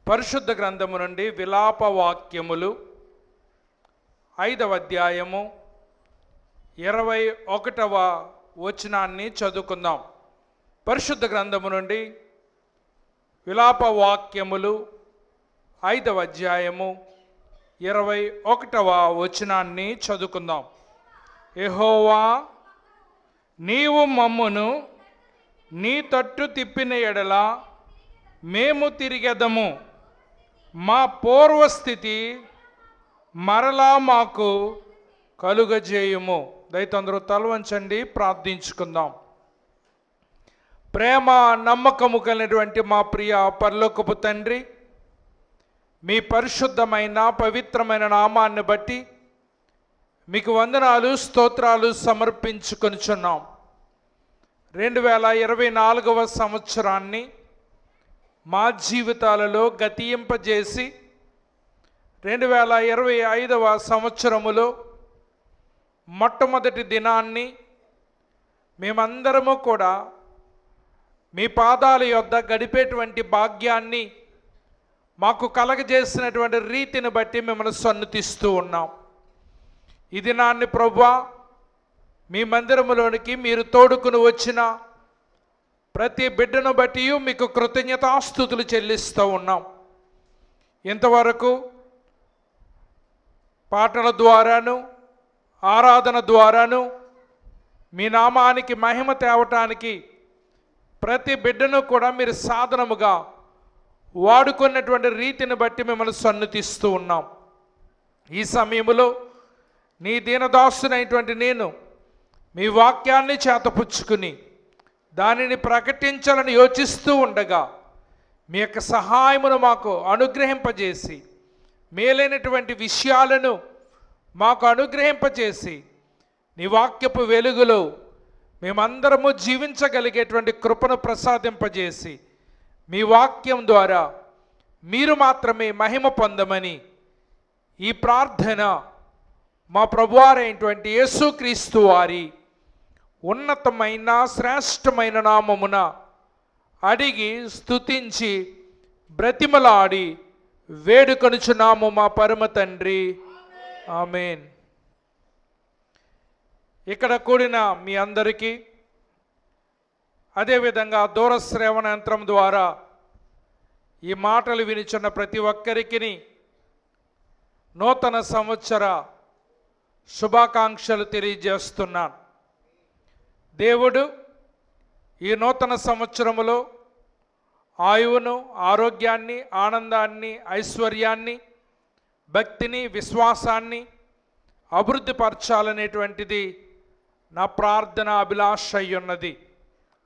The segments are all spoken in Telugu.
పరిశుద్ధ గ్రంథము నుండి విలాప వాక్యములు 5వ అధ్యాయము 21వ వచనాన్ని చదువుకుందాం. పరిశుద్ధ గ్రంథము నుండి విలాప వాక్యములు 5వ అధ్యాయము 21వ వచనాన్ని చదువుకుందాం. యెహోవా, నీవు మమ్మును నీ తట్టు తిప్పిన ఎడల మేము తిరిగెదము. మా పూర్వస్థితి మరలా మాకు కలుగజేయుము. దయతో అందరూ తల వంచండి, ప్రార్థించుకుందాం. ప్రేమ నమ్మకము కలిగినటువంటి మా ప్రియ పరలోకపు తండ్రి, మీ పరిశుద్ధమైన పవిత్రమైన నామాన్ని బట్టి మీకు వందనాలు స్తోత్రాలు సమర్పించుకొనుచున్నాం. 2024వ సంవత్సరాన్ని మా జీవితాలలో గతింపజేసి 2025వ సంవత్సరములో మొట్టమొదటి దినాన్ని మేమందరము కూడా మీ పాదాల యొద్ద గడిపేటువంటి భాగ్యాన్ని మాకు కలగజేసినటువంటి రీతిని బట్టి మిమ్మల్ని సన్నుతిస్తూ ఉన్నాం. ఈ దినాన్ని ప్రభువా, మీ మందిరములోనికి మీరు తోడుకుని వచ్చిన ప్రతి బిడ్డను బట్టి మీకు కృతజ్ఞతాస్తుతులు చెల్లిస్తూ ఉన్నాం. ఇంతవరకు పాటల ద్వారాను ఆరాధన ద్వారాను మీ నామానికి మహిమ తేవటానికి ప్రతి బిడ్డను కూడా మీరు సాధనముగా వాడుకున్నటువంటి రీతిని బట్టి మిమ్మల్ని సన్నుతిస్తూ ఉన్నాం. ఈ సమయంలో నీ దీనదాసునైనటువంటి నేను మీ వాక్యాన్ని చేతపుచ్చుకుని దానిని ప్రకటించాలని యోచిస్తూ ఉండగా మీ యొక్క సహాయమును మాకు అనుగ్రహింపజేసి మేలైనటువంటి విషయాలను మాకు అనుగ్రహింపజేసి నీ వాక్యపు వెలుగులో మేమందరము జీవించగలిగేటువంటి కృపను ప్రసాదింపజేసి మీ వాక్యం ద్వారా మీరు మాత్రమే మహిమ పొందమని ఈ ప్రార్థన మా ప్రభువారైనటువంటి యేసుక్రీస్తు వారి ఉన్నతమైన శ్రేష్టమైన నామమున అడిగి స్తుతించి బ్రతిమలాడి వేడుకొనుచున్నాము మా పరమ తండ్రి, ఆమేన్. ఇక్కడ కూడిన మీ అందరికీ, అదేవిధంగా దూరశ్రవణ యంత్రం ద్వారా ఈ మాటలు వినిచున్న ప్రతి ఒక్కరికి నూతన సంవత్సర శుభాకాంక్షలు తెలియజేస్తున్నాను. దేవుడు ఈ నూతన సంవత్సరములో ఆయువును, ఆరోగ్యాన్ని, ఆనందాన్ని, ఐశ్వర్యాన్ని, భక్తిని, విశ్వాసాన్ని అభివృద్ధిపరచాలనేటువంటిది నా ప్రార్థన, అభిలాష అయ్యున్నది.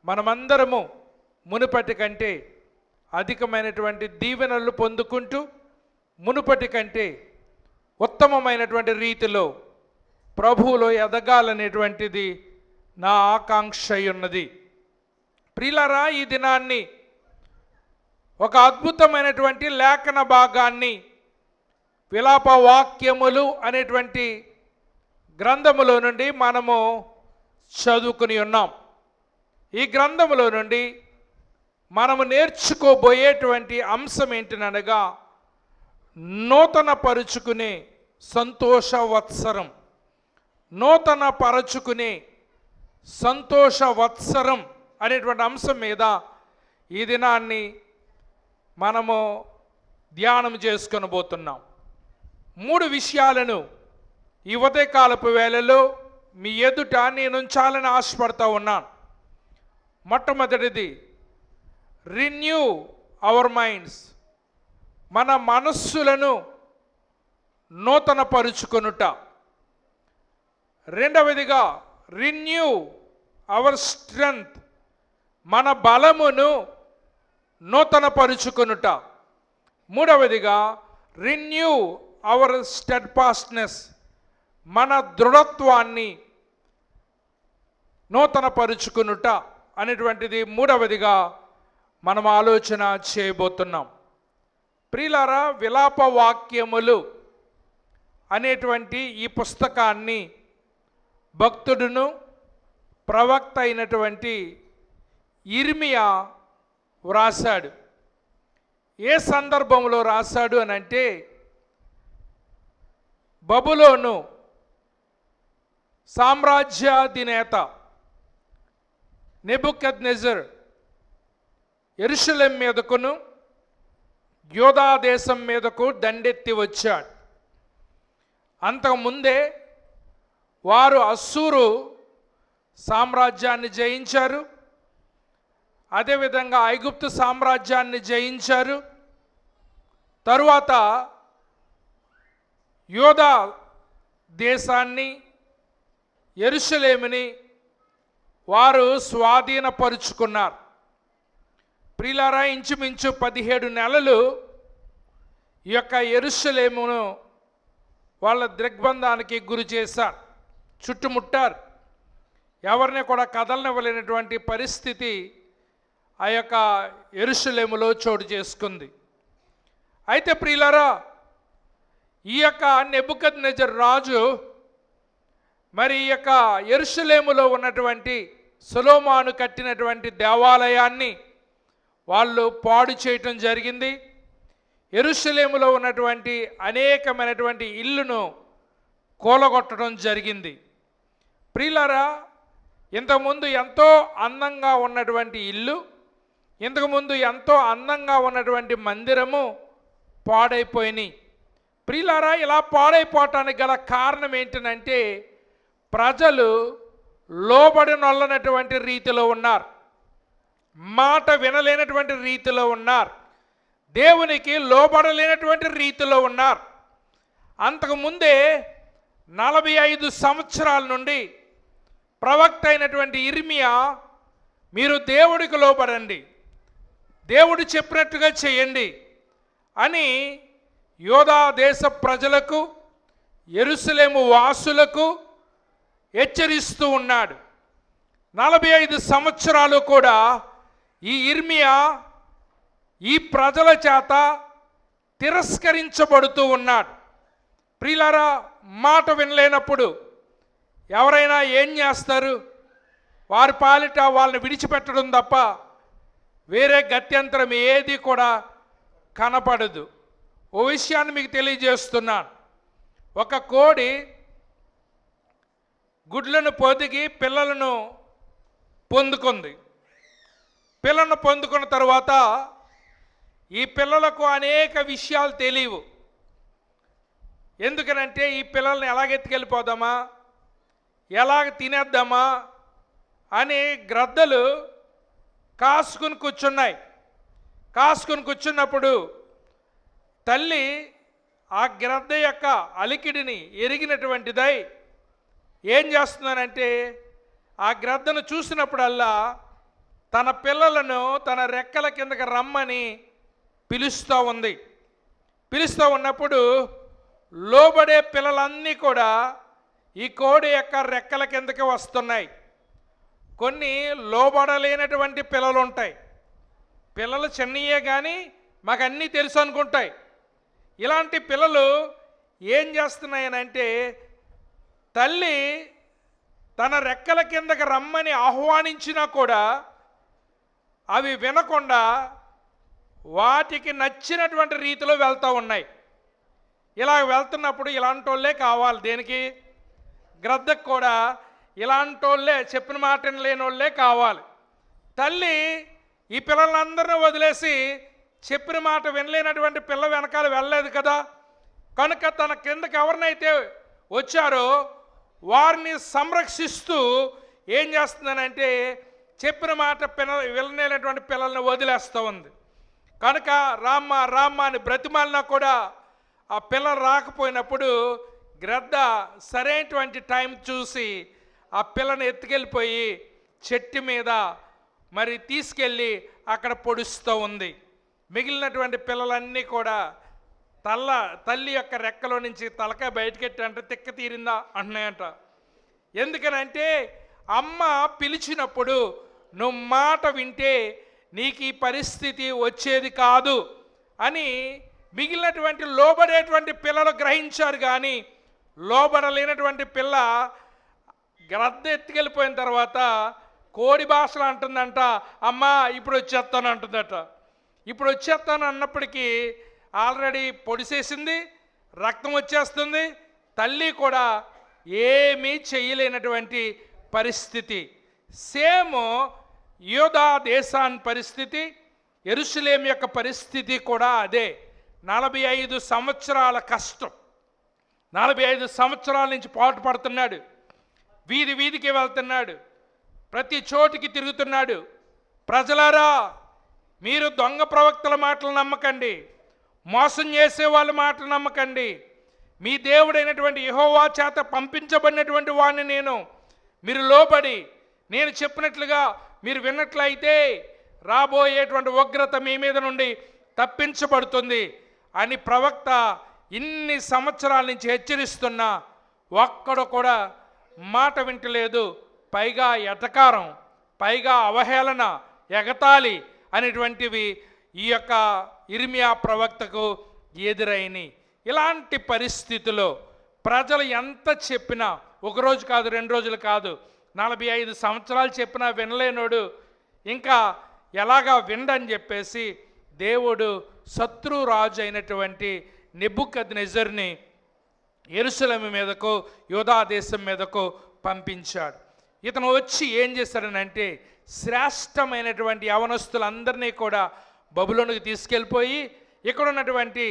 మనమందరము మునుపటి కంటే అధికమైనటువంటి దీవెనలు పొందుకుంటూ మునుపటి కంటే ఉత్తమమైనటువంటి రీతిలో ప్రభువులో ఎదగాలనేటువంటిది నా ఆకాంక్ష ఉన్నది. ప్రియులారా, ఈ దినాన్ని ఒక అద్భుతమైనటువంటి లేఖన భాగాన్ని విలాప వాక్యములు అనేటువంటి గ్రంథములో నుండి మనము చదువుకుని ఉన్నాం. ఈ గ్రంథములో నుండి మనము నేర్చుకోబోయేటువంటి అంశం ఏంటనగా నూతన పరుచుకునే సంతోషవత్సరం. నూతన పరచుకునే సంతోషవత్సరం అనేటువంటి అంశం మీద ఈ దినాన్ని మనము ధ్యానం చేసుకొని పోతున్నాం. 3 విషయాలను ఈ ఉదయకాలపు వేళలో మీ ఎదుట నేను ఉంచాలని ఆశపడతా ఉన్నాను. మొట్టమొదటిది, రిన్యూ అవర్ మైండ్స్, మన మనస్సులను నూతన పరుచుకొనుట. రెండవదిగా, రిన్యూ అవర్ స్ట్రెంగ్త్, మన బలమును నూతన పరుచుకొనుట. మూడవదిగా, రిన్యూ అవర్ స్టెడ్ఫాస్ట్నెస్, మన దృఢత్వాన్ని నూతన పరుచుకొనుట అనేటువంటిది మూడవదిగా మనం ఆలోచన చేయబోతున్నాం. ప్రియులారా, విలాప వాక్యములు అనేటువంటి ఈ పుస్తకాన్ని భక్తుడును ప్రవక్త అయినటువంటి ఇర్మియా వ్రాసాడు. ఏ సందర్భంలో రాశాడు అని అంటే, బబులోను సామ్రాజ్యాధినేత నెబుకద్నెజర్ యెరూషలేం మీదకును యూదా దేశం మీదకు దండెత్తి వచ్చాడు. అంతకుముందే వారు అస్సూరు సామ్రాజ్యాన్ని జయించారు, అదేవిధంగా ఐగుప్తు సామ్రాజ్యాన్ని జయించారు. తరువాత యూదా దేశాన్ని, యెరూషలేముని వారు స్వాధీనపరుచుకున్నారు. ప్రియులారా, ఇంచుమించు 17 నెలలు ఈ యొక్క యెరూషలేమును వాళ్ళ దిగ్బంధానికి గురి చేశారు, చుట్టుముట్టారు. ఎవరిని కూడా కదలనివ్వలేనటువంటి పరిస్థితి ఆ యొక్క యెరూషలేములో చోటు చేసుకుంది. అయితే ప్రియులారా, ఈ యొక్క నెబుకద్నెజర్ రాజు మరి ఈ యొక్క యెరూషలేములో ఉన్నటువంటి సొలొమోను కట్టినటువంటి దేవాలయాన్ని వాళ్ళు పాడు చేయటం జరిగింది. యెరూషలేములో ఉన్నటువంటి అనేకమైనటువంటి ఇల్లును కూలగొట్టడం జరిగింది. ప్రియులారా, ఇంతకుముందు ఎంతో అందంగా ఉన్నటువంటి ఇల్లు, ఇంతకుముందు ఎంతో అందంగా ఉన్నటువంటి మందిరము పాడైపోయినాయి. ప్రియులారా, ఇలా పాడైపోవటానికి గల కారణం ఏంటంటే, ప్రజలు లోబడినొల్లనటువంటి రీతిలో ఉన్నారు, మాట వినలేనటువంటి రీతిలో ఉన్నారు, దేవునికి లోబడలేనటువంటి రీతిలో ఉన్నారు. అంతకుముందే 45 సంవత్సరాల నుండి ప్రవక్త అయినటువంటి ఇర్మియా, మీరు దేవుడికి లోబడండి, దేవుడు చెప్పినట్టుగా చేయండి అని యూదా దేశ ప్రజలకు, యెరూషలేము వాసులకు హెచ్చరిస్తూ ఉన్నాడు. 45 సంవత్సరాలు కూడా ఈ ఇర్మియా ఈ ప్రజల చేత తిరస్కరించబడుతూ ఉన్నాడు. ప్రియులారా, మాట వినలేనప్పుడు ఎవరైనా ఏం చేస్తారు? వారి పాలిట వాళ్ళని విడిచిపెట్టడం తప్ప వేరే గత్యంతరం ఏది కూడా కనపడదు. ఓ విషయాన్ని మీకు తెలియజేస్తున్నాను. ఒక కోడి గుడ్లను పొదిగి పిల్లలను పొందుకుంది. పిల్లలను పొందుకున్న తర్వాత ఈ పిల్లలకు అనేక విషయాలు తెలియవు. ఎందుకనంటే ఈ పిల్లల్ని ఎలాగెత్తుకెళ్ళిపోదామా, ఎలాగ తినేద్దామా అని గ్రద్దలు కాసుకుని కూర్చున్నాయి. కాసుకుని కూర్చున్నప్పుడు తల్లి ఆ గ్రద్ద యొక్క అలికిడిని ఎరిగినటువంటిదై ఏం చేస్తున్నానంటే, ఆ గ్రద్దను చూసినప్పుడల్లా తన పిల్లలను తన రెక్కల కిందకి రమ్మని పిలుస్తూ ఉంది. పిలుస్తూ ఉన్నప్పుడు లోబడే పిల్లలన్నీ కూడా ఈ కోడి యొక్క రెక్కల కిందకి వస్తున్నాయి. కొన్ని లోబడలేనటువంటి పిల్లలు ఉంటాయి. పిల్లలు చిన్నయే కానీ మాకు అన్నీ తెలుసు అనుకుంటాయి. ఇలాంటి పిల్లలు ఏం చేస్తున్నాయనంటే, తల్లి తన రెక్కల కిందకి రమ్మని ఆహ్వానించినా కూడా అవి వినకుండా వాటికి నచ్చినటువంటి రీతిలో వెళ్తూ ఉన్నాయి. ఇలా వెళ్తున్నప్పుడు ఇలాంటి వాళ్ళే కావాలి. దేనికి? గ్రద్దకు కూడా ఇలాంటి వాళ్ళే, చెప్పిన మాట లేని వాళ్ళే కావాలి. తల్లి ఈ పిల్లలందరినీ వదిలేసి చెప్పిన మాట వినలేనటువంటి పిల్ల వెనకాల వెళ్ళలేదు కదా. కనుక తన కిందకి ఎవరినైతే వచ్చారో వారిని సంరక్షిస్తూ ఏం చేస్తుందనంటే, చెప్పిన మాట వినలేనటువంటి పిల్లల్ని వదిలేస్తూ ఉంది. కనుక రామ్మ రామ్మ అని బ్రతిమాలినా కూడా ఆ పిల్లలు రాకపోయినప్పుడు గ్రద్ద సరైనటువంటి టైం చూసి ఆ పిల్లని ఎత్తుకెళ్ళిపోయి చెట్టు మీద మరి తీసుకెళ్ళి అక్కడ పొడుస్తూ ఉంది. మిగిలినటువంటి పిల్లలన్నీ కూడా తల్లి యొక్క రెక్కలో నుంచి తలకాయ బయటకెట్టి అంటే తిక్క తీరిందా అంటున్నాయంట. ఎందుకనంటే అమ్మ పిలిచినప్పుడు నువ్వు మాట వింటే నీకు ఈ పరిస్థితి వచ్చేది కాదు అని మిగిలినటువంటి లోబడేటువంటి పిల్లలు గ్రహించారు. కానీ లోబడలేనటువంటి పిల్ల గ్రద్ద ఎత్తుకెళ్ళిపోయిన తర్వాత కోడి భాషలో అంటుందంట, అమ్మ ఇప్పుడు వచ్చేస్తాను అంటుందట. ఇప్పుడు వచ్చేస్తాను అన్నప్పటికీ ఆల్రెడీ పొడిసేసింది, రక్తం వచ్చేస్తుంది, తల్లి కూడా ఏమీ చేయలేనటువంటి పరిస్థితి. సేమ్ యూదా దేశాన్ని పరిస్థితి, యెరూషలేము యొక్క పరిస్థితి కూడా అదే. 45 సంవత్సరాల కష్టం, 45 సంవత్సరాల నుంచి పాటు పడుతున్నాడు, వీధి వీధికి వెళ్తున్నాడు, ప్రతి చోటికి తిరుగుతున్నాడు. ప్రజలారా, మీరు దొంగ ప్రవక్తల మాటలు నమ్మకండి, మోసం చేసే వాళ్ళ మాటలు నమ్మకండి. మీ దేవుడైనటువంటి యెహోవా చేత పంపించబడినటువంటి వాడిని మీరు లోబడి నేను చెప్పినట్లుగా మీరు విన్నట్లయితే రాబోయేటువంటి ఉగ్రత మీ మీద నుండి తప్పించబడుతుంది అని ప్రవక్త ఇన్ని సంవత్సరాల నుంచి హెచ్చరిస్తున్నా ఒక్కడు కూడా మాట వింటలేదు. పైగా ఎటకారం, పైగా అవహేళన, ఎగతాళి అనేటువంటివి ఈ యొక్క ఇర్మియా ప్రవక్తకు ఎదురైనవి. ఇలాంటి పరిస్థితుల్లో ప్రజలు ఎంత చెప్పినా, ఒకరోజు కాదు, 2 రోజులు కాదు, 45 సంవత్సరాలు చెప్పినా వినలేనోడు ఇంకా ఎలాగా వినడని చెప్పేసి దేవుడు శత్రు రాజు అయినటువంటి నెబుకద్నెజర్ని యెరూషలేము మీదకు, యూదా దేశం మీదకు పంపించాడు. ఇతను వచ్చి ఏం చేశాడనంటే శ్రేష్టమైనటువంటి యవనస్తులందరినీ కూడా బబులోనుకు తీసుకెళ్ళిపోయి ఇక్కడ ఉన్నటువంటి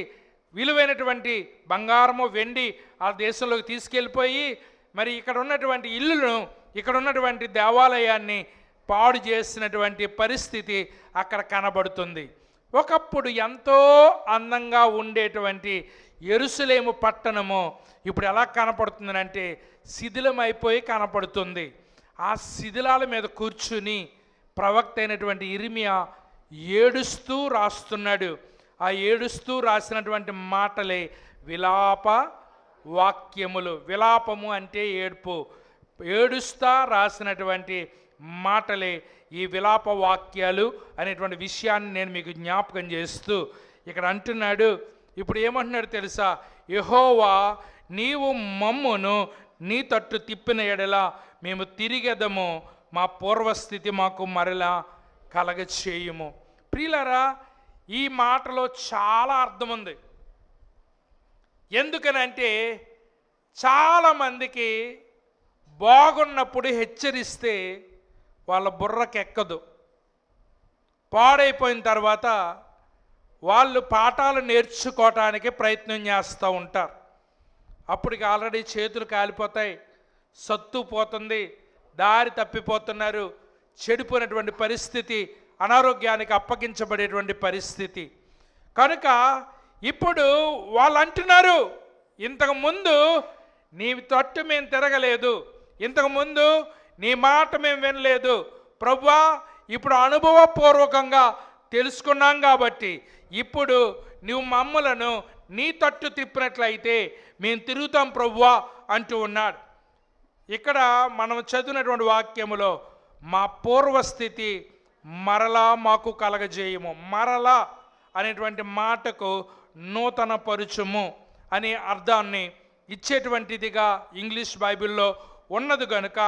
విలువైనటువంటి బంగారము, వెండి ఆ దేశంలోకి తీసుకెళ్ళిపోయి మరి ఇక్కడ ఉన్నటువంటి ఇల్లులను, ఇక్కడ ఉన్నటువంటి దేవాలయాన్ని పాడు చేసినటువంటి పరిస్థితి అక్కడ కనబడుతుంది. ఒకప్పుడు ఎంతో అందంగా ఉండేటువంటి యెరూషలేము పట్టణము ఇప్పుడు ఎలా కనపడుతుందంటే శిథిలమైపోయి కనపడుతుంది. ఆ శిథిలాల మీద కూర్చుని ప్రవక్త అయినటువంటి ఇర్మియా ఏడుస్తూ రాస్తున్నాడు. ఆ ఏడుస్తూ రాసినటువంటి మాటలే విలాప వాక్యములు. విలాపము అంటే ఏడుపు, ఏడుస్తా రాసినటువంటి మాటలే ఈ విలాప వాక్యాలు అనేటువంటి విషయాన్ని నేను మీకు జ్ఞాపకం చేస్తూ ఇక్కడ అంటున్నాడు. ఇప్పుడు ఏమంటున్నాడు తెలుసా? యెహోవా, నీవు మమ్మును నీ తట్టు తిప్పిన ఎడల మేము తిరిగెదము, మా పూర్వస్థితి మాకు మరలా కలగచేయుము. ప్రియులారా, ఈ మాటలో చాలా అర్థం ఉంది. ఎందుకనంటే చాలామందికి బాగున్నప్పుడు హెచ్చరిస్తే వాళ్ళ బుర్రకెక్కదు. పాడైపోయిన తర్వాత వాళ్ళు పాఠాలు నేర్చుకోవటానికి ప్రయత్నం చేస్తూ ఉంటారు. అప్పటికి ఆల్రెడీ చేతులు కాలిపోతాయి, సత్తు పోతుంది, దారి తప్పిపోతున్నారు, చెడిపోయినటువంటి పరిస్థితి, అనారోగ్యానికి అప్పగించబడేటువంటి పరిస్థితి. కనుక ఇప్పుడు వాళ్ళు అంటున్నారు, ఇంతకుముందు నీ తట్టు మేము తిరగలేదు, ఇంతకుముందు నీ మాట మేము వినలేదు ప్రభువా, ఇప్పుడు అనుభవపూర్వకంగా తెలుసుకున్నాం కాబట్టి ఇప్పుడు నువ్వు మమ్మలను నీ తట్టు తిప్పినట్లయితే మేము తిరుగుతాం ప్రభువా అంటూ ఉన్నాడు. ఇక్కడ మనం చదివినటువంటి వాక్యములో మా పూర్వస్థితి మరలా మాకు కలగజేయము, మరలా అనేటువంటి మాటకు నూతన పరుచుము అనే అర్థాన్ని ఇచ్చేటువంటిదిగా ఇంగ్లీష్ బైబిల్లో ఉన్నది కనుక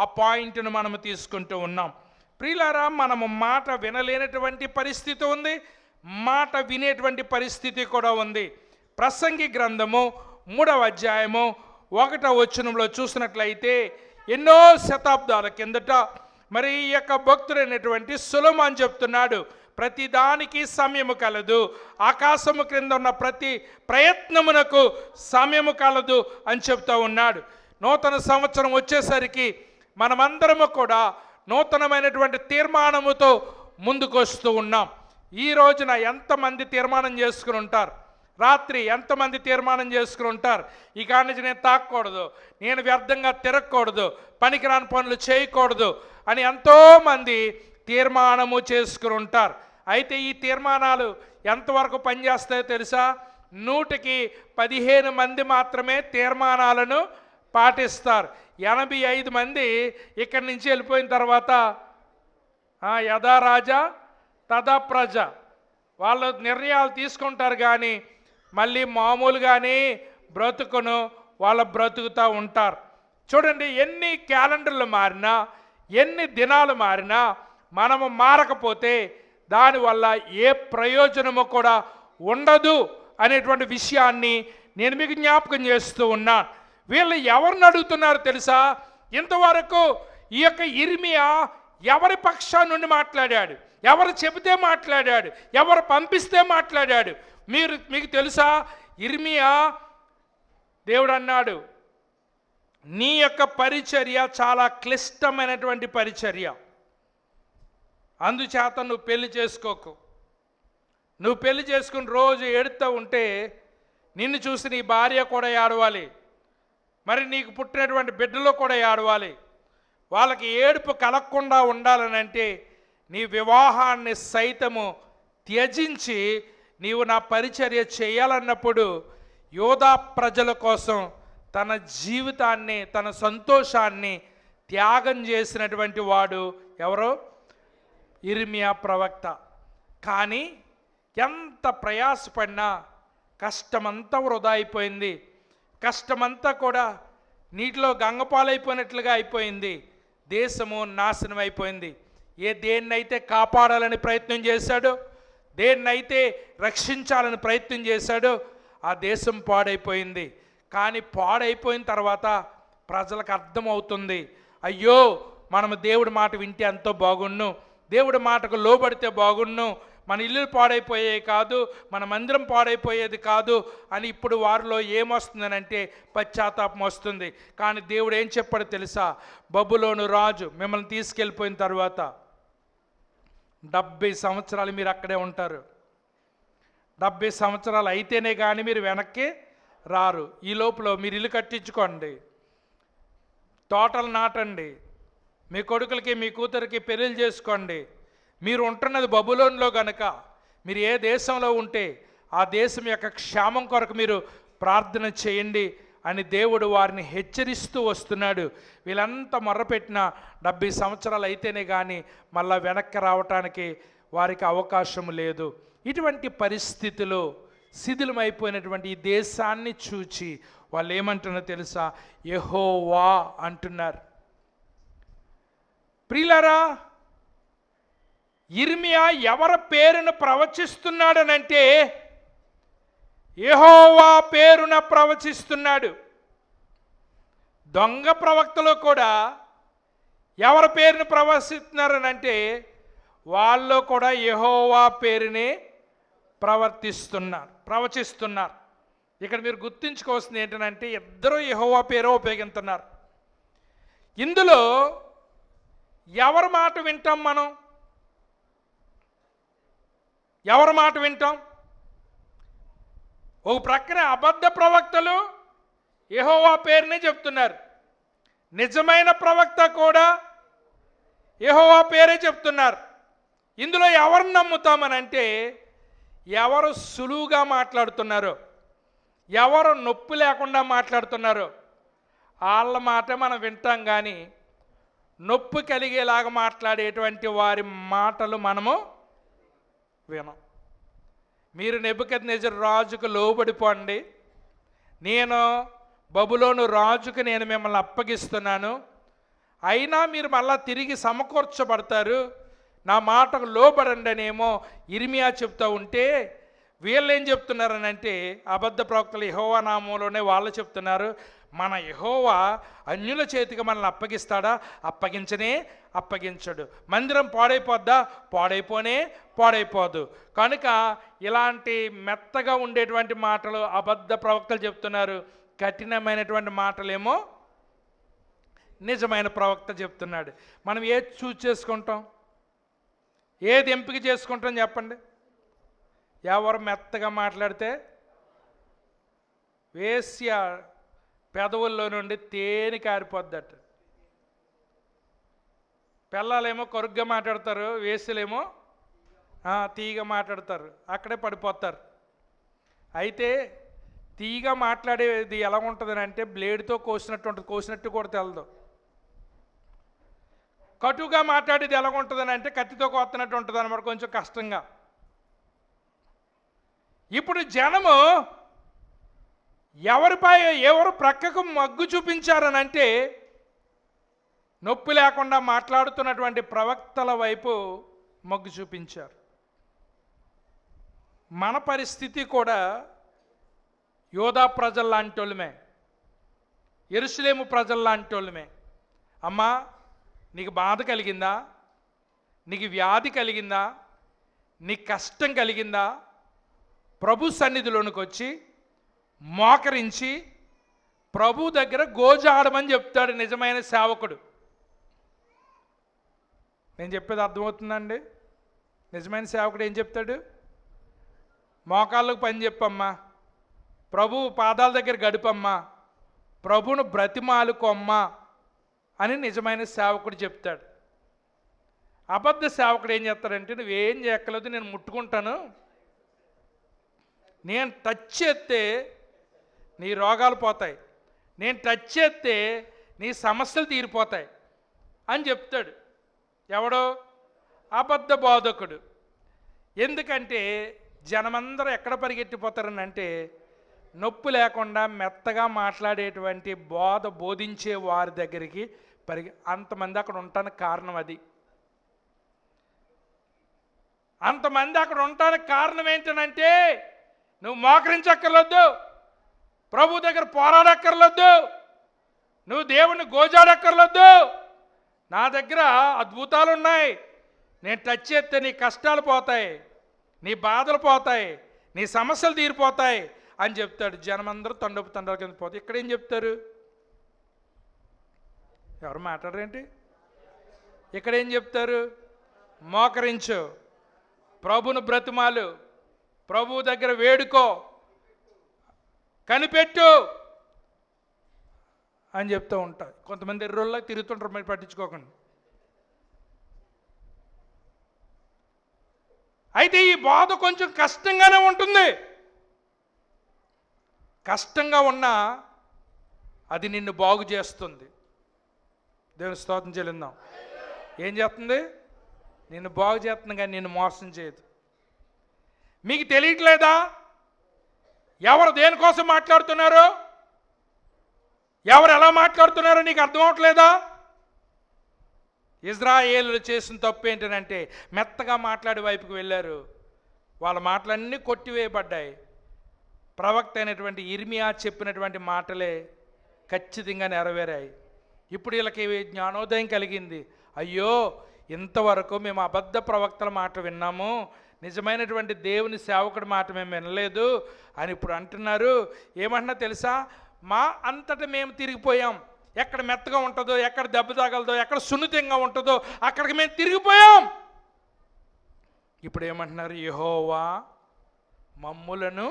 ఆ పాయింట్ను మనము తీసుకుంటూ ఉన్నాం. ప్రియులారా, మనము మాట వినలేనటువంటి పరిస్థితి ఉంది, మాట వినేటువంటి పరిస్థితి కూడా ఉంది. ప్రసంగి గ్రంథము 3వ అధ్యాయము 1వ వచనంలో చూసినట్లయితే ఎన్నో శతాబ్దాల కిందట మరి ఈ యొక్క భక్తుడైనటువంటి సొలొమోను చెప్తున్నాడు, ప్రతి దానికి సమయము కలదు, ఆకాశము క్రింద ఉన్న ప్రతి ప్రయత్నమునకు సమయము కలదు అని చెప్తూ ఉన్నాడు. నూతన సంవత్సరం వచ్చేసరికి మనమందరము కూడా నూతనమైనటువంటి తీర్మానముతో ముందుకు వస్తూ ఉన్నాం. ఈ రోజున ఎంతమంది తీర్మానం చేసుకుని ఉంటారు? రాత్రి ఎంతమంది తీర్మానం చేసుకుని ఉంటారు? ఈ కాడి నుంచి నేను తాకూడదు, నేను వ్యర్థంగా తిరగకూడదు, పనికిరాని పనులు చేయకూడదు అని ఎంతోమంది తీర్మానము చేసుకుని ఉంటారు. అయితే ఈ తీర్మానాలు ఎంతవరకు పనిచేస్తాయో తెలుసా? 100కి 15 మంది మాత్రమే తీర్మానాలను పాటిస్తారు. 85 మంది ఇక్కడి నుంచి వెళ్ళిపోయిన తర్వాత యథా రాజా తదా ప్రజ, వాళ్ళు నిర్ణయాలు తీసుకుంటారు కానీ మళ్ళీ మామూలుగానే బ్రతుకును వాళ్ళు బ్రతుకుతూ ఉంటారు. చూడండి, ఎన్ని క్యాలెండర్లు మారినా, ఎన్ని దినాలు మారినా మనము మారకపోతే దానివల్ల ఏ ప్రయోజనము కూడా ఉండదు అనేటువంటి విషయాన్ని నేను మీకు జ్ఞాపకం చేస్తూ ఉన్నాను. వీళ్ళు ఎవరిని అడుగుతున్నారు తెలుసా? ఇంతవరకు ఈ యొక్క ఇర్మియా ఎవరి పక్షాన్ని నుండి మాట్లాడాడు? ఎవరు చెబితే మాట్లాడాడు? ఎవరు పంపిస్తే మాట్లాడాడు? మీకు తెలుసా? ఇర్మియా దేవుడు అన్నాడు, నీ యొక్క పరిచర్య చాలా క్లిష్టమైనటువంటి పరిచర్య, అందుచేత నువ్వు పెళ్లి చేసుకోకు. నువ్వు పెళ్లి చేసుకుని రోజు ఏడుతూ ఉంటే నిన్ను చూసి నీ భార్య కూడా ఏడవాలి, మరి నీకు పుట్టినటువంటి బిడ్డలు కూడా ఏడవాలి. వాళ్ళకి ఏడుపు కలగకుండా ఉండాలని అంటే నీ వివాహాన్ని సైతము త్యజించి నీవు నా పరిచర్య చేయాలన్నప్పుడు యోధా ప్రజల కోసం తన జీవితాన్ని, తన సంతోషాన్ని త్యాగం చేసినటువంటి వాడు ఎవరో? ఇర్మియా ప్రవక్త. కానీ ఎంత ప్రయాసపడినా కష్టమంతా వృధా అయిపోయింది. కష్టమంతా కూడా నీటిలో గంగపాలైపోయినట్లుగా అయిపోయింది. దేశము నాశనం అయిపోయింది. దేన్నైతే కాపాడాలని ప్రయత్నం చేశాడో, దేన్నైతే రక్షించాలని ప్రయత్నం చేశాడో ఆ దేశం పాడైపోయింది. కానీ పాడైపోయిన తర్వాత ప్రజలకు అర్థమవుతుంది, అయ్యో మనము దేవుడి మాట వింటే ఎంతో బాగుండు, దేవుడి మాటకు లోబడితే బాగుండు, మన ఇల్లు పాడైపోయేవి కాదు, మన మందిరం పాడైపోయేది కాదు అని ఇప్పుడు వారిలో ఏమొస్తుందనంటే పశ్చాత్తాపం వస్తుంది. కానీ దేవుడు ఏం చెప్పాడో తెలుసా? బబులోను రాజు మిమ్మల్ని తీసుకెళ్ళిపోయిన తర్వాత 70 సంవత్సరాలు మీరు అక్కడే ఉంటారు. 70 సంవత్సరాలు అయితేనే కానీ మీరు వెనక్కి రారు. ఈ లోపల మీరు ఇల్లు కట్టించుకోండి, తోటలు నాటండి, మీ కొడుకులకి మీ కూతురికి పెళ్ళిళ్ళు చేసుకోండి. మీరు ఉంటున్నది బబులోన్లో గనక మీరు ఏ దేశంలో ఉంటే ఆ దేశం యొక్క క్షేమం కొరకు మీరు ప్రార్థన చేయండి అని దేవుడు వారిని హెచ్చరిస్తూ వస్తున్నాడు. వీళ్ళంతా మొర్రపెట్టిన 70 సంవత్సరాలు అయితేనే కానీ మళ్ళా వెనక్కి రావటానికి వారికి అవకాశం లేదు. ఇటువంటి పరిస్థితులు శిథిలమైపోయినటువంటి ఈ దేశాన్ని చూచి వాళ్ళు ఏమంటున్నారో తెలుసా? యెహోవా అంటున్నారు. ప్రియులారా, ఇర్మియా ఎవరి పేరును ప్రవచిస్తున్నాడనంటే యెహోవా పేరున ప్రవచిస్తున్నాడు. దొంగ ప్రవక్తలు కూడా ఎవరి పేరును ప్రవచిస్తున్నారనంటే వాళ్ళు కూడా యెహోవా పేరునే ప్రవచిస్తున్నారు. ఇక్కడ మీరు గుర్తుంచుకోవాల్సింది ఏంటంటే ఇద్దరు యెహోవా పేరు ఉపయోగిస్తున్నారు. ఇందులో ఎవరి మాట వింటాం? మనం ఎవరి మాట వింటాం? ఒక ప్రక్కన అబద్ధ ప్రవక్తలు యెహోవా పేరునే చెప్తున్నారు, నిజమైన ప్రవక్త కూడా యెహోవా పేరే చెప్తున్నారు. ఇందులో ఎవరిని నమ్ముతామనంటే ఎవరు సులువుగా మాట్లాడుతున్నారో, ఎవరు నొప్పి లేకుండా మాట్లాడుతున్నారో వాళ్ళ మాట మనం వింటాం. కానీ నొప్పి కలిగేలాగా మాట్లాడేటువంటి వారి మాటలు మనము వినం. మీరు నెబుకద్నెజరు రాజుకు లోబడిపోండి, నేను బబులోను రాజుకు నేను మిమ్మల్ని అప్పగిస్తున్నాను, అయినా మీరు మళ్ళా తిరిగి సమకూర్చబడతారు, నా మాటకు లోబడండి అనేమో ఇర్మియా చెప్తూ ఉంటే వీళ్ళు ఏం చెప్తున్నారనంటే అబద్ధ ప్రవక్తలు యెహోవా నామంలోనే వాళ్ళు చెప్తున్నారు, మన యెహోవా అన్యుల చేతికి మనల్ని అప్పగిస్తాడా? అప్పగించడు. మందిరం పాడైపోద్దా? పాడైపోదు. కనుక ఇలాంటి మెత్తగా ఉండేటువంటి మాటలు అబద్ధ ప్రవక్తలు చెప్తున్నారు, కఠినమైనటువంటి మాటలేమో నిజమైన ప్రవక్త చెప్తున్నాడు. మనం ఏది చూస్ చేసుకుంటాం? ఏది ఎంపిక చేసుకుంటాం చెప్పండి? ఎవరు మెత్తగా మాట్లాడితే వేశ్య పెదవుల్లో నుండి తేనె కారిపోద్దట. పిల్లలేమో కొరుగ్గా మాట్లాడతారు, వేశ్యలేమో తీగ మాట్లాడతారు, అక్కడే పడిపోతారు. అయితే తీగ మాట్లాడేది ఎలా ఉంటుంది అంటే బ్లేడ్తో కోసినట్టు ఉంటుంది, కోసినట్టు కూడా తెలదు. కటుగా మాట్లాడేది ఎలా ఉంటుందని అంటే కత్తితో కోస్తున్నట్టు ఉంటుంది అన్నమాట, కొంచెం కష్టంగా. ఇప్పుడు జనము ఎవరు ప్రక్కకు మగ్గు చూపించారనంటే నొప్పి లేకుండా మాట్లాడుతున్నటువంటి ప్రవక్తల వైపు మొగ్గు చూపించారు. మన పరిస్థితి కూడా యోధా ప్రజల లాంటి వాళ్ళమే, యెరూషలేము ప్రజల లాంటి వాళ్ళమే. అమ్మా, నీకు బాధ కలిగిందా? నీకు వ్యాధి కలిగిందా? నీకు కష్టం కలిగిందా? ప్రభు సన్నిధిలోనికి వచ్చి మోకరించి ప్రభు దగ్గర గోజాడమని చెప్తాడు నిజమైన సేవకుడు. నేను చెప్పేది అర్థమవుతుందండి? నిజమైన సేవకుడు ఏం చెప్తాడు? మోకాళ్ళకు పని చెప్పమ్మా, ప్రభు పాదాల దగ్గర గడిపమ్మా, ప్రభువును బ్రతిమాలుకోమ్మా అని నిజమైన సేవకుడు చెప్తాడు. అబద్ధ సేవకుడు ఏం చేస్తాడంటే, నువ్వేం చేయక్కలేదు, నేను ముట్టుకుంటాను, నేను టచ్ చేస్తే నీ రోగాలు పోతాయి, నేను టచ్ చేస్తే నీ సమస్యలు తీరిపోతాయి అని చెప్తాడు. ఎవడో? అబద్ధ బోధకుడు. ఎందుకంటే జనమందరూ ఎక్కడ పరిగెట్టిపోతారని అంటే, నొప్పి లేకుండా మెత్తగా మాట్లాడేటువంటి బోధించే వారి దగ్గరికి అంతమంది అక్కడ ఉండటానికి కారణం అది. అంతమంది అక్కడ ఉండటానికి కారణం ఏంటనంటే, నువ్వు మోకరించక్కర్లొద్దు, ప్రభు దగ్గర పోరాడక్కర్లొద్దు, నువ్వు దేవుని గోజాడక్కర్లొద్దు, నా దగ్గర అద్భుతాలు ఉన్నాయి, నేను టచ్ చేస్తే నీ కష్టాలు పోతాయి, నీ బాధలు పోతాయి, నీ సమస్యలు తీరిపోతాయి అని చెప్తాడు. జనమందరూ తండోపు కింద పోతాయి. ఇక్కడ ఏం చెప్తారు? ఎవరు మాట్లాడరేంటి? ఇక్కడ ఏం చెప్తారు? మోకరించు, ప్రభును బ్రతిమాలు, ప్రభు దగ్గర వేడుకో, కనిపెట్టు అని చెప్తూ ఉంటారు. కొంతమంది ఎర్రోళ్ళ తిరుగుతుంటారు, మరి పట్టించుకోకండి. అయితే ఈ బాధ కొంచెం కష్టంగానే ఉంటుంది. కష్టంగా ఉన్నా అది నిన్ను బాగు చేస్తుంది. దేవుని స్తోత్రం చెల్లిద్దాం. ఏం చేస్తుంది? నిన్ను బాగు చేస్తుంది, కానీ నిన్ను మోసం చేయదు. మీకు తెలియట్లేదా ఎవరు దేనికోసం మాట్లాడుతున్నారో? ఎవరు ఎలా మాట్లాడుతున్నారో నీకు అర్థం అవట్లేదా? ఇజ్రాయేలు చేసిన తప్పు ఏంటంటే, మెత్తగా మాట్లాడే వైపుకి వెళ్ళారు. వాళ్ళ మాటలన్నీ కొట్టివేయబడ్డాయి. ప్రవక్త అయినటువంటి ఇర్మియా చెప్పినటువంటి మాటలే ఖచ్చితంగా నెరవేరాయి. ఇప్పుడు వీళ్ళకి జ్ఞానోదయం కలిగింది. అయ్యో, ఇంతవరకు మేము అబద్ధ ప్రవక్తల మాట విన్నాము, నిజమైనటువంటి దేవుని సేవకుడి మాట మేము వినలేదు అని ఇప్పుడు అంటున్నారు. ఏమంటున్నా తెలుసా? మా అంతటా మేము తిరిగిపోయాం. ఎక్కడ మెత్తగా ఉంటుందో, ఎక్కడ దెబ్బ తగలదో, ఎక్కడ సున్నితంగా ఉంటుందో అక్కడికి మేము తిరిగిపోయాం. ఇప్పుడు ఏమంటున్నారు? యెహోవా మమ్ములను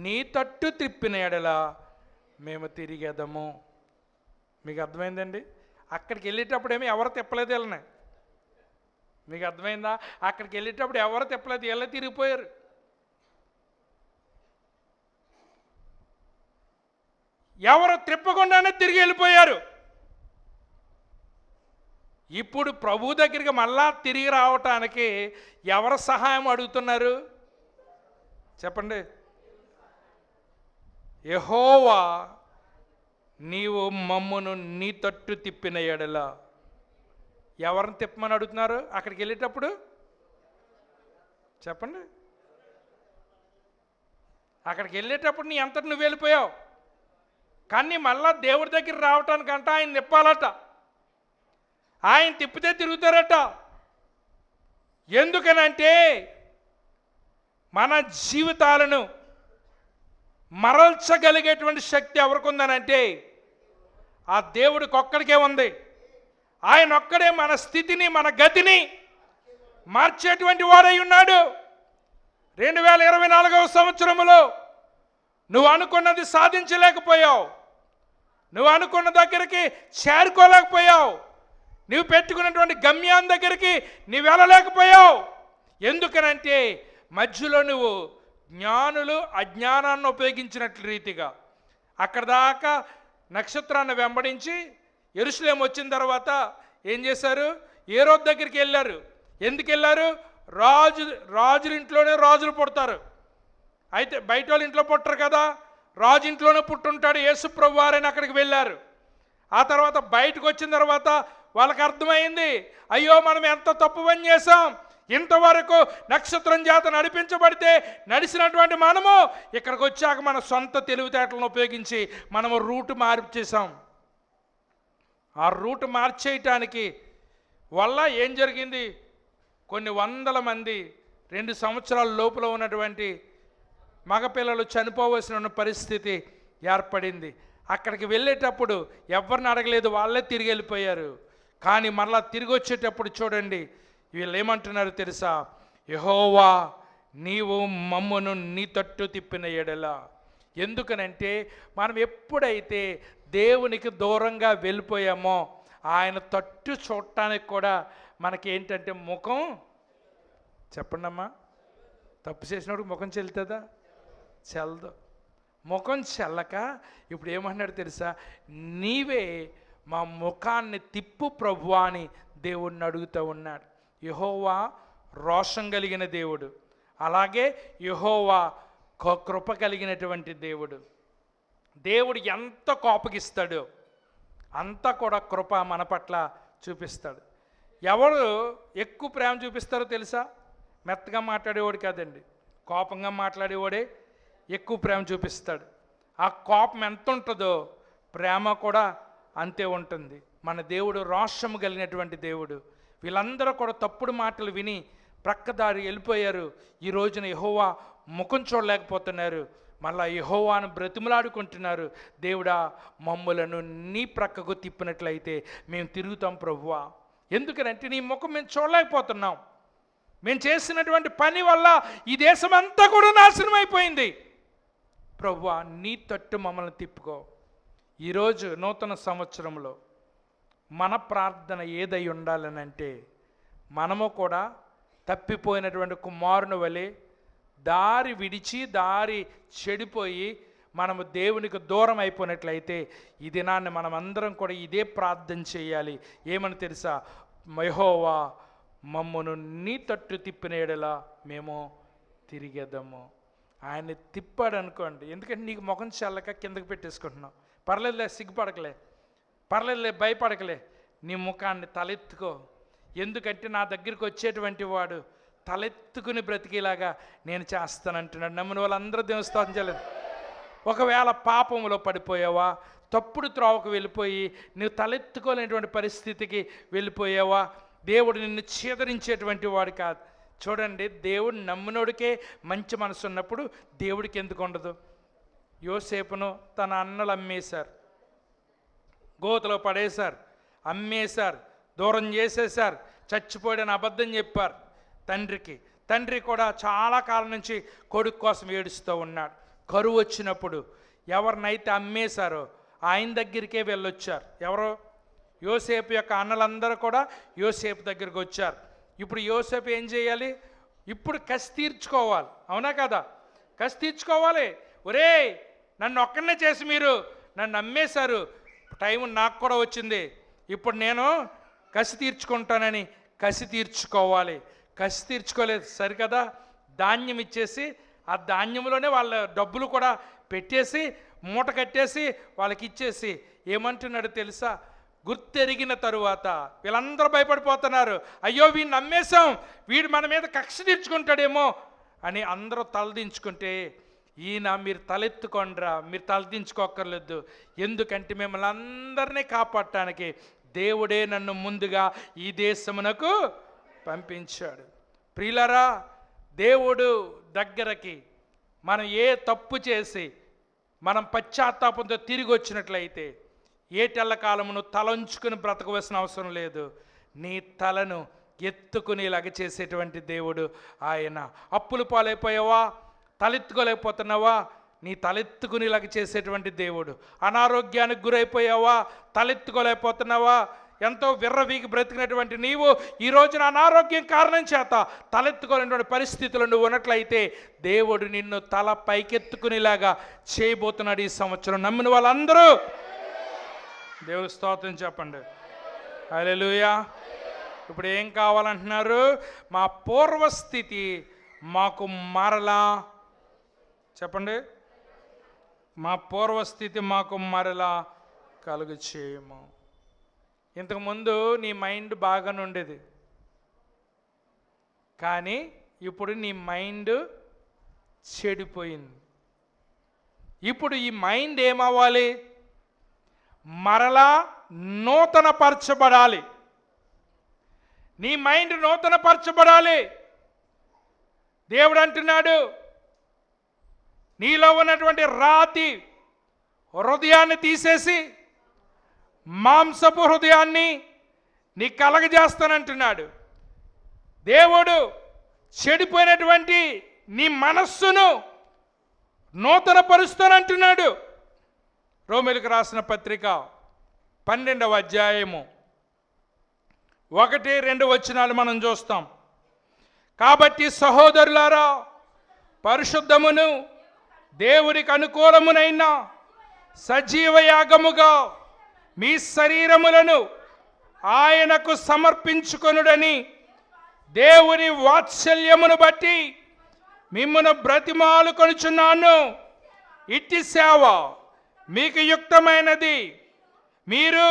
నీ తట్టు త్రిప్పిన ఎడల మేము తిరిగేదము. మీకు అర్థమైందండి? అక్కడికి వెళ్ళేటప్పుడు ఏమి ఎవరు తిప్పలేదు వీళ్ళని. మీకు అర్థమైందా? అక్కడికి వెళ్ళేటప్పుడు ఎవరు తిప్పలేదు, వీళ్ళే తిరిగిపోయారు. ఎవరు తిప్పకుండానే తిరిగి వెళ్ళిపోయారు. ఇప్పుడు ప్రభు దగ్గరికి మళ్ళా తిరిగి రావటానికి ఎవరు సహాయం అడుగుతున్నారు? చెప్పండి. యెహోవా నీవు మమ్మును నీ తట్టు తిప్పిన ఎడల. ఎవరిని తిప్పమని అడుగుతున్నారు అక్కడికి వెళ్ళేటప్పుడు? చెప్పండి. అక్కడికి వెళ్ళేటప్పుడు నీ అంతటి నువ్వు వెళ్ళిపోయావు, కానీ మళ్ళా దేవుడి దగ్గర రావటానికంట ఆయన తిప్పాలట. ఆయన తిప్పితే తిరుగుతారట. ఎందుకనంటే మన జీవితాలను మరల్చగలిగేటువంటి శక్తి ఎవరికి ఉందనంటే ఆ దేవుడికి ఒక్కడికే ఉంది. ఆయన ఒక్కడే మన స్థితిని, మన గతిని మార్చేటువంటి వాడై ఉన్నాడు. 2024వ సంవత్సరంలో నువ్వు అనుకున్నది సాధించలేకపోయావు, నువ్వు అనుకున్న దగ్గరికి చేరుకోలేకపోయావు, నువ్వు పెట్టుకున్నటువంటి గమ్యాన్ని దగ్గరికి నువ్వు వెళ్ళలేకపోయావు. ఎందుకనంటే మధ్యలో నువ్వు జ్ఞానులు అజ్ఞానాన్ని ఉపయోగించినట్లు రీతిగా అక్కడ దాకా నక్షత్రాన్ని వెంబడించి యెరూషలేము వచ్చిన తర్వాత ఏం చేశారు? హేరోదు దగ్గరికి వెళ్ళారు. ఎందుకు వెళ్ళారు? రాజుల ఇంట్లోనే రాజులు పుడతారు. అయితే బయట వాళ్ళ ఇంట్లో పుట్టరు కదా, రాజు ఇంట్లోనే పుట్టుంటాడు యేసు ప్రభు వారని అక్కడికి వెళ్ళారు. ఆ తర్వాత బయటకు వచ్చిన తర్వాత వాళ్ళకి అర్థమైంది, అయ్యో మనం ఎంత తప్పు పని చేసాం, ఇంతవరకు నక్షత్రం చేత నడిపించబడితే నడిచినటువంటి మనము ఇక్కడికి వచ్చాక మన సొంత తెలివితేటలను ఉపయోగించి మనము రూట్ మార్చేసాం. ఆ రూట్ మార్చేయటానికి వల్ల ఏం జరిగింది? కొన్ని వందల మంది 2 సంవత్సరాల లోపల ఉన్నటువంటి మగపిల్లలు చనిపోవలసిన పరిస్థితి ఏర్పడింది. అక్కడికి వెళ్ళేటప్పుడు ఎవరిని అడగలేదు, వాళ్ళే తిరిగి వెళ్ళిపోయారు. కానీ మరలా తిరిగి వచ్చేటప్పుడు చూడండి, వీళ్ళు ఏమంటున్నారు తెలుసా? యెహోవా నీవు మమ్మును నీ తట్టు తిప్పిన ఎడల. ఎందుకనంటే మనం ఎప్పుడైతే దేవునికి దూరంగా వెళ్ళిపోయామో ఆయన తట్టు చూడటానికి కూడా మనకి ఏంటంటే ముఖం, చెప్పండి అమ్మా, తప్పు చేసినప్పుడు ముఖం చెల్లుతుందా? చెల్లదు. ముఖం చెల్లక ఇప్పుడు ఏమన్నాడు తెలుసా? నీవే మా ముఖాన్ని తిప్పు ప్రభువా అని దేవుడిని అడుగుతూ ఉన్నాడు. యెహోవా రోషం కలిగిన దేవుడు, అలాగే యెహోవా కృప కలిగినటువంటి దేవుడు. దేవుడు ఎంత కోపగిస్తాడో అంతా కూడా కృప మన పట్ల చూపిస్తాడు. ఎవరు ఎక్కువ ప్రేమ చూపిస్తారో తెలుసా? మెత్తగా మాట్లాడేవాడు కాదండి, కోపంగా మాట్లాడేవాడే ఎక్కువ ప్రేమ చూపిస్తాడు. ఆ కోపం ఎంత ఉంటుందో ప్రేమ కూడా అంతే ఉంటుంది. మన దేవుడు రోషము కలిగినటువంటి దేవుడు. వీళ్ళందరూ కూడా తప్పుడు మాటలు విని ప్రక్కదారి వెళ్ళిపోయారు. ఈ రోజున యెహోవా ముఖం చూడలేకపోతున్నారు. మళ్ళా యెహోవాను బ్రతిమలాడుకుంటున్నారు. దేవుడా మమ్ములను నీ ప్రక్కకు తిప్పినట్లయితే మేము తిరుగుతాం ప్రభువా. ఎందుకనంటే నీ ముఖం మేము చూడలేకపోతున్నాం. మేము చేసినటువంటి పని వల్ల ఈ దేశం అంతా కూడా నాశనం అయిపోయింది. ప్రభువా నీ తట్టు మమ్మల్ని తిప్పుకో. ఈరోజు నూతన సంవత్సరంలో మన ప్రార్థన ఏదై ఉండాలనంటే, మనము కూడా తప్పిపోయినటువంటి కుమారుని వలె దారి విడిచి దారి చెడిపోయి మనము దేవునికి దూరం అయిపోయినట్లయితే ఈ దినాన్ని మనం అందరం కూడా ఇదే ప్రార్థన చేయాలి. ఏమని తెలుసా? యెహోవా మమ్మును నీ తట్టు తిప్పిన యెడల మేము తిరిగేద్దాము. ఆయన్ని తిప్పాడు అనుకోండి, ఎందుకంటే నీకు ముఖం చల్లక కిందకి పెట్టేసుకుంటున్నావు. పర్లేదులే, సిగ్గుపడకలే, పర్లేదులే, భయపడకలే, నీ ముఖాన్ని తలెత్తుకో. ఎందుకంటే నా దగ్గరికి వచ్చేటువంటి వాడు తలెత్తుకుని బ్రతికేలాగా నేను చేస్తానంటున్నాడు. నమ్మిన వాళ్ళందరూ దేవుని స్తోత్రం చేయలేదు. ఒకవేళ పాపంలో పడిపోయావా, తప్పుడు త్రోవకు వెళ్ళిపోయి నువ్వు తలెత్తుకోలేనటువంటి పరిస్థితికి వెళ్ళిపోయావా, దేవుడు నిన్ను చీదరించేటువంటి వాడు కాదు. చూడండి, దేవుడు నమ్మినోడికే మంచి మనసు ఉన్నప్పుడు దేవుడికి ఎందుకు ఉండదు? యోసేపును తన అన్నలు అమ్మేశారు, గోతులో పడేశారు, అమ్మేశారు, దూరం చేసేశారు, చచ్చిపోయాడని అబద్ధం చెప్పారు తండ్రికి. తండ్రి కూడా చాలా కాలం నుంచి కొడుకు కోసం ఏడుస్తూ ఉన్నాడు. కరువు వచ్చినప్పుడు ఎవరినైతే అమ్మేశారో ఆయన దగ్గరికే వెళ్ళొచ్చారు. ఎవరో? యోసేపు యొక్క అన్నలందరూ కూడా యోసేపు దగ్గరికి వచ్చారు. ఇప్పుడు యోసేపు ఏం చేయాలి? ఇప్పుడు కసి తీర్చుకోవాలి, అవునా కదా? కసి తీర్చుకోవాలి. ఒరే, నన్ను ఒక్కనే చేసి మీరు నన్ను అమ్మేశారు, టైం నాకు కూడా వచ్చింది, ఇప్పుడు నేను కసి తీర్చుకుంటానని కసి తీర్చుకోవాలి. కసి తీర్చుకోలేదు సరికదా, ధాన్యం ఇచ్చేసి ఆ ధాన్యంలోనే వాళ్ళ డబ్బులు కూడా పెట్టేసి మూట కట్టేసి వాళ్ళకి ఇచ్చేసి ఏమంటున్నాడు తెలుసా? గుర్తెరిగిన తరువాత వీళ్ళందరూ భయపడిపోతున్నారు. అయ్యో వీడిని నమ్మేశాం, వీడు మన మీద కక్ష తీర్చుకుంటాడేమో అని అందరూ తలదించుకుంటే, ఈయన మీరు తలెత్తుకోండిరా, మీరు తలదించుకోక్కర్లేదు, ఎందుకంటే మిమ్మల్ని అందరినీ కాపాడటానికి దేవుడే నన్ను ముందుగా ఈ దేశమునకు పంపించాడు. ప్రియులారా, దేవుడు దగ్గరకి మనం ఏ తప్పు చేసి మనం పశ్చాత్తాపంతో తిరిగి వచ్చినట్లయితే ఏటెళ్ళ కాలమును తలంచుకుని బ్రతకవలసిన అవసరం లేదు. నీ తలను ఎత్తుకునేలాగా చేసేటువంటి దేవుడు ఆయన. అప్పులు పాలైపోయావా, తలెత్తుకోలేకపోతున్నావా? నీ తలెత్తుకునేలాగా చేసేటువంటి దేవుడు. అనారోగ్యానికి గురైపోయావా, తలెత్తుకోలేకపోతున్నావా? ఎంతో విర్రవీగి బ్రతికినటువంటి నీవు ఈ రోజున అనారోగ్యం కారణం చేత తలెత్తుకోలేనటువంటి పరిస్థితులు నువ్వు ఉన్నట్లయితే దేవుడు నిన్ను తల పైకెత్తుకునేలాగా చేయబోతున్నాడు ఈ సంవత్సరం. నమ్మిన వాళ్ళందరూ దేవుని స్తోత్రం చెప్పండి. హల్లెలూయా. ఇప్పుడు ఏం కావాలంటున్నారు? మా పూర్వస్థితి మాకు మరలా, చెప్పండి, మా పూర్వస్థితి మాకు మరలా కలుగు చేయము. ఇంతకుముందు నీ మైండ్ బాగానే ఉండేది, కానీ ఇప్పుడు నీ మైండ్ చెడిపోయింది. ఇప్పుడు ఈ మైండ్ ఏమవ్వాలి? మరలా నూతనపరచబడాలి. నీ మైండ్ నూతనపరచబడాలి. దేవుడు అంటున్నాడు, నీలో ఉన్నటువంటి రాతి హృదయాన్ని తీసేసి మాంసపు హృదయాన్ని నీ కలగజేస్తానంటున్నాడు. దేవుడు చెడిపోయినటువంటి నీ మనస్సును నూతనపరుస్తానంటున్నాడు. రోమీయులకు రాసిన పత్రిక 12వ అధ్యాయము 1-2 వచనాలు మనం చూస్తాం. కాబట్టి సహోదరులారా, పరిశుద్ధమును దేవునికి అనుకూలమునైన సజీవ యాగముగా మీ శరీరములను ఆయనకు సమర్పించుకొనుడని దేవుని వాత్సల్యమును బట్టి మిమ్మును బ్రతిమాలుకొనుచున్నాను. ఇట్టి సేవ మీకు యుక్తమైనది. మీరు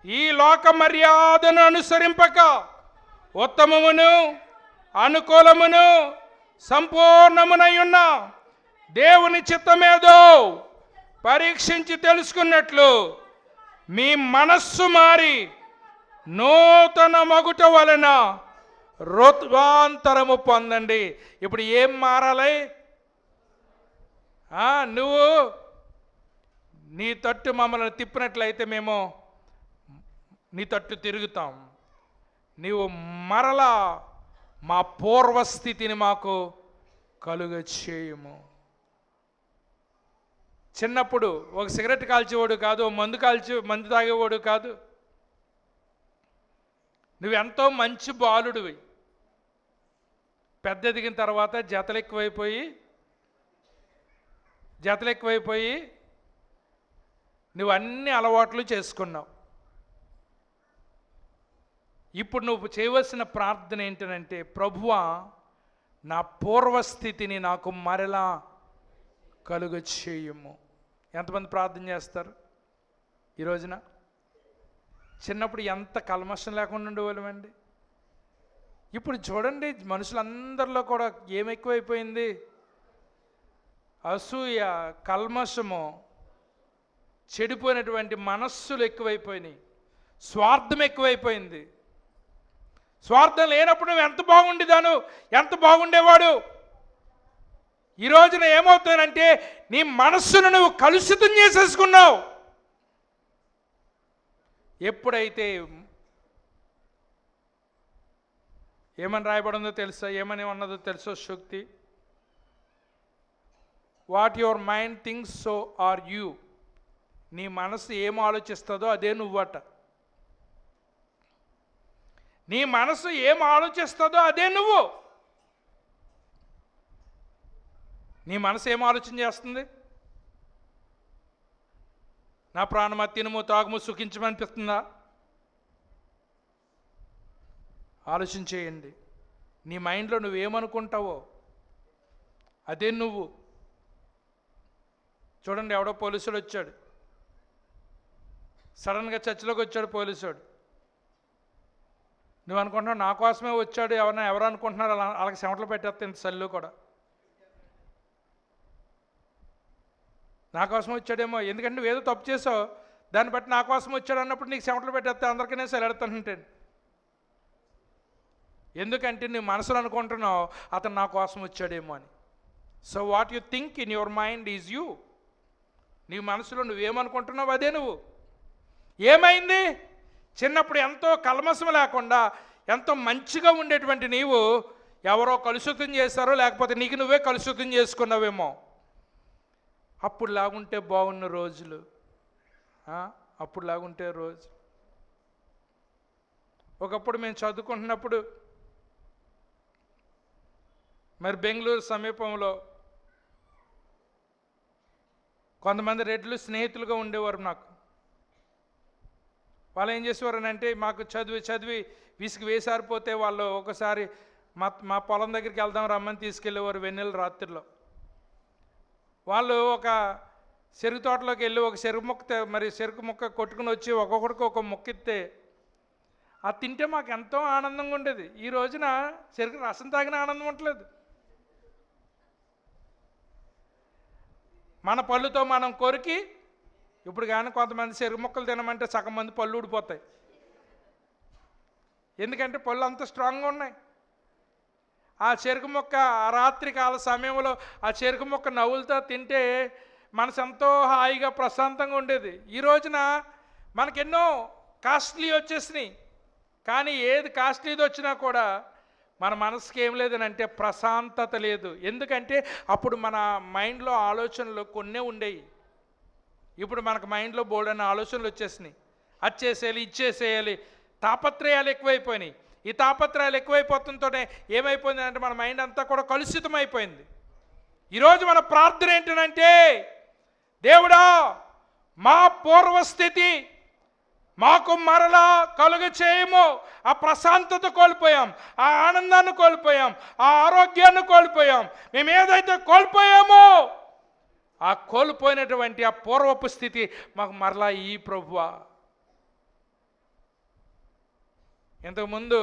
ఈ లోక మర్యాదను అనుసరింపక ఉత్తమమును అనుకూలమును సంపూర్ణమునై ఉన్న దేవుని చిత్తమేదో పరీక్షించి తెలుసుకున్నట్లు మీ మనస్సు మారి నూతన మగుట వలన రూపాంతరము పొందండి. ఇప్పుడు ఏం మారాలి? నువ్వు నీ తట్టు మమ్మల్ని తిప్పినట్లయితే మేము నీ తట్టు తిరుగుతాం. నీవు మరలా మా పూర్వస్థితిని మాకు కలుగ చేయము. చిన్నప్పుడు ఒక సిగరెట్ కాల్చేవాడు కాదు, మందు తాగేవాడు కాదు. నువ్వెంతో మంచి బాలుడివి. పెద్ద ఎదిగిన తర్వాత జతలు ఎక్కువైపోయి నువ్వు అన్ని అలవాట్లు చేసుకున్నావు. ఇప్పుడు నువ్వు చేయవలసిన ప్రార్థన ఏంటంటే, ప్రభువా నా పూర్వస్థితిని నాకు మరలా కలుగ చేయము. ఎంతమంది ప్రార్థన చేస్తారు ఈ రోజున? చిన్నప్పుడు ఎంత కల్మషం లేకుండా ఉండేవాళ్ళమండి. ఇప్పుడు చూడండి, మనుషులందరిలో కూడా ఏం ఎక్కువైపోయింది? అసూయ, కల్మషము, చెడిపోయినటువంటి మనస్సులు ఎక్కువైపోయినాయి. స్వార్థం ఎక్కువైపోయింది. స్వార్థం లేనప్పుడు నువ్వు ఎంత బాగుండేవాడు. ఈ రోజున ఏమవుతుందంటే, నీ మనస్సును నువ్వు కలుషితం చేసేసుకున్నావు. ఎప్పుడైతే ఏమని రాయబడిందో తెలుసా? ఏమని ఉన్నదో తెలుసో? శక్తి, what your mind thinks so are you. నీ మనసు ఏం ఆలోచిస్తుందో అదే నువ్వట. నీ మనసు ఏం ఆలోచిస్తుందో అదే నువ్వు. నీ మనసు ఏం ఆలోచన చేస్తుంది? నా ప్రాణమా తినుము తాగుము సుఖించమనిపిస్తుందా? ఆలోచన చేయండి. నీ మైండ్లో నువ్వేమనుకుంటావో అదే నువ్వు. చూడండి, ఎవడో పోలీసుడు వచ్చాడు, సడన్గా చర్చిలోకి వచ్చాడు పోలీసుడు. నువ్వు అనుకుంటున్నావు నా కోసమే వచ్చాడు, ఎవరు అనుకుంటున్నారు? అలాగే చెమటలు పెట్టేస్తుంది సల్లు కూడా. నా కోసం వచ్చాడేమో, ఎందుకంటే నువ్వు ఏదో తప్పు చేసావు, దాన్ని బట్టి నా కోసం వచ్చాడు అన్నప్పుడు నీకు చెమటలు పెట్టేస్తే అందరికీ నేను సెలెడతానంటే. ఎందుకంటే నువ్వు మనసులో అనుకుంటున్నావు అతను నా కోసం వచ్చాడేమో అని. So what you think in your mind is you. నీ మనసులో నువ్వేమనుకుంటున్నావు అదే నువ్వు. ఏమైంది? చిన్నప్పుడు ఎంతో కల్మషం లేకుండా ఎంతో మంచిగా ఉండేటువంటి నీవు ఎవరో కలుషితం చేశారో, లేకపోతే నీకు నువ్వే కలుషితం చేసుకున్నావేమో. అప్పుడు లాగుంటే బాగున్న రోజులు, అప్పుడు లాగుంటే రోజు. ఒకప్పుడు మేము చదువుకుంటున్నప్పుడు మరి బెంగళూరు సమీపంలో కొంతమంది రెడ్లు స్నేహితులుగా ఉండేవారు నాకు. వాళ్ళు ఏం చేసేవారు అంటే, మాకు చదివి విసిగి వేసారిపోతే వాళ్ళు ఒకసారి మా పొలం దగ్గరికి వెళ్దాం రమ్మని తీసుకెళ్ళేవారు వెన్నెల రాత్రిలో. వాళ్ళు ఒక చెరుకు తోటలోకి వెళ్ళి ఒక చెరుకు మొక్క కొట్టుకుని వచ్చి ఒక్కొక్కడికి ఒక మొక్క ఇస్తే అది తింటే మాకు ఎంతో ఆనందంగా ఉండేది. ఈ రోజున చెరుకు రసం తాగిన ఆనందం ఉండలేదు. మన పళ్ళుతో మనం కొరికి, ఇప్పుడు కానీ కొంతమంది చెరుకు ముక్కలు తినమంటే సగం మంది పళ్ళు ఊడిపోతాయి. ఎందుకంటే పళ్ళు అంత స్ట్రాంగ్గా ఉన్నాయి. ఆ చెరుకు ముక్క ఆ రాత్రి కాల సమయంలో ఆ చెరుకు ముక్క నవ్వులతో తింటే మనసు ఎంతో హాయిగా ప్రశాంతంగా ఉండేది. ఈ రోజున మనకెన్నో కాస్ట్లీ వచ్చేసినాయి. కానీ ఏది కాస్ట్లీది వచ్చినా కూడా మన మనసుకి ఏం లేదని అంటే ప్రశాంతత లేదు. ఎందుకంటే అప్పుడు మన మైండ్లో ఆలోచనలు కొన్నే ఉండేవి. ఇప్పుడు మనకు మైండ్లో బోల్డని ఆలోచనలు వచ్చేసినాయి. అది చేసేయాలి, ఇది చేసేయాలి, తాపత్రయాలు ఎక్కువైపోయినాయి. ఈ తాపత్రయాలు ఎక్కువైపోతుంటేనే ఏమైపోయింది అంటే మన మైండ్ అంతా కూడా కలుషితం అయిపోయింది. ఈరోజు మన ప్రార్థన ఏంటంటే, దేవుడా మా పూర్వస్థితి మాకు మరలా కలుగ చేయము. ఆ ప్రశాంతత కోల్పోయాం, ఆ ఆనందాన్ని కోల్పోయాం, ఆ ఆరోగ్యాన్ని కోల్పోయాం. మేము ఏదైతే కోల్పోయామో ఆ కోల్పోయినటువంటి ఆ పూర్వపు స్థితి మాకు మరలా ఈ ప్రభువా. ఇంతకుముందు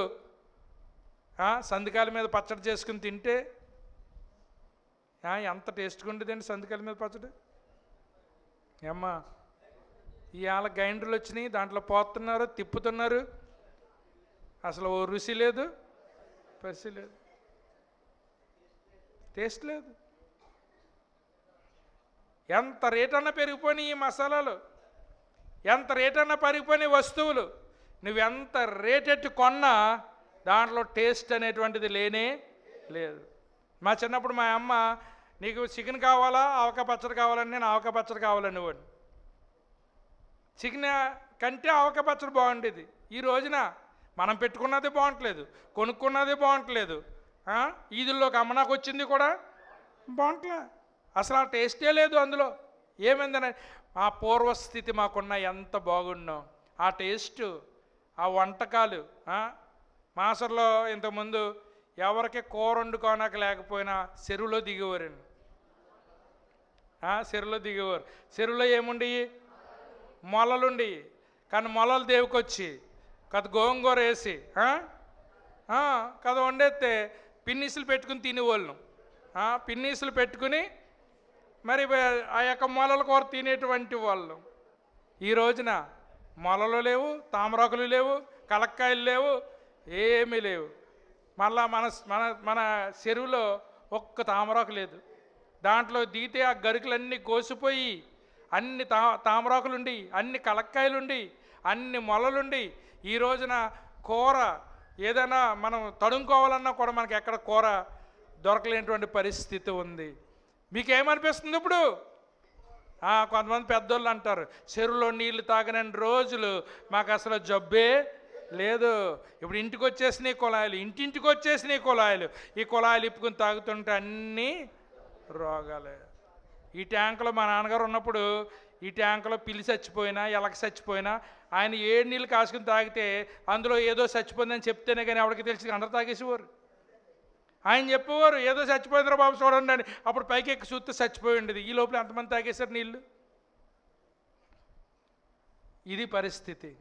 సందికాయల మీద పచ్చడి చేసుకుని తింటే ఎంత టేస్ట్గా ఉండేదండి సందికాయల మీద పచ్చడి. ఏమ్మా ఇవాళ గ్రైండర్లు వచ్చినాయి, దాంట్లో పోతున్నారు, తిప్పుతున్నారు, అసలు ఓ రుచి లేదు, పరిచి లేదు, టేస్ట్ లేదు. ఎంత రేటన్నా పెరిగిపోయినాయి ఈ మసాలాలు, ఎంత రేటన్నా పెరిగిపోయినాయి వస్తువులు. నువ్వెంత రేటెట్టు కొన్నా దాంట్లో టేస్ట్ అనేటువంటిది లేనే లేదు. మా చిన్నప్పుడు మా అమ్మ, నీకు చికెన్ కావాలా ఆవకాయ పచ్చడి కావాలని, నేను ఆవకాయ పచ్చడి కావాలని వాడిని. చికెన్ కంటే ఆవకాయ పచ్చడి బాగుండేది. ఈ రోజున మనం పెట్టుకున్నది బాగుంటలేదు, కొనుక్కున్నది బాగుంటలేదు, ఈదుల్లోకి అమ్మనాకు వచ్చింది కూడా బాగుంటలే. అసలు ఆ టేస్టే లేదు అందులో. ఏమైందని ఆ పూర్వస్థితి మాకున్న ఎంత బాగున్నాం. ఆ టేస్టు, ఆ వంటకాలు. మాసర్లో ఇంతకుముందు ఎవరికి కూర వండుకోనక లేకపోయినా చెరువులో దిగేవారండి. చెరువులో దిగేవారు. చెరువులో ఏముండి మొలలుండి, కానీ మొలలు దేవుకొచ్చి కథ గోంగూర వేసి కథ వండేస్తే పిన్నీసులు పెట్టుకుని తినేవాళ్ళం. పిన్నీసులు పెట్టుకుని మరి ఆ యొక్క మొలల కూర తినేటువంటి వాళ్ళం. ఈ రోజున మొలలు లేవు, తామరాకులు లేవు, కలక్కాయలు లేవు, ఏమీ లేవు. మళ్ళా మన మన మన చెరువులో ఒక్క తామరాకు లేదు. దాంట్లో దిగితే ఆ గరుకులన్నీ కోసిపోయి అన్ని తామరాకులుండి, అన్ని కలక్కాయలుండి, అన్ని మొలలుండి, ఈ రోజున కూర ఏదైనా మనం తడుముకోవాలన్నా కూడా మనకి ఎక్కడ కూర దొరకలేనటువంటి పరిస్థితి ఉంది. మీకేమనిపిస్తుంది ఇప్పుడు? కొంతమంది పెద్దోళ్ళు అంటారు, చెరువులో నీళ్లు తాగనని రోజులు మాకు అసలు జబ్బే లేదు. ఇప్పుడు ఇంటికి వచ్చేసినాయి కుళాయిలు, ఇంటింటికి వచ్చేసినాయి కుళాయిలు. ఈ కుళాయిలు ఇప్పుకుని తాగుతుంటే అన్నీ రోగాలే. ఈ ట్యాంకులో మా నాన్నగారు ఉన్నప్పుడు ఈ ట్యాంకులో పిల్లి చచ్చిపోయినా ఎలక చచ్చిపోయినా ఆయన ఏడు నీళ్ళు కాసుకుని తాగితే అందులో ఏదో చచ్చిపోయిందని చెప్తేనే కానీ ఎవరికి తెలిసి అందరూ తాగేసేవారు. ఆయన చెప్పేవారు, ఏదో చచ్చిపోయిందిరా బాబు చూడండి అని. అప్పుడు పైకి ఎక్కి చూస్తే చచ్చిపోయి ఉండేది. ఈ లోపల ఎంతమంది తాగేశారు నీళ్ళు? ఇది పరిస్థితి.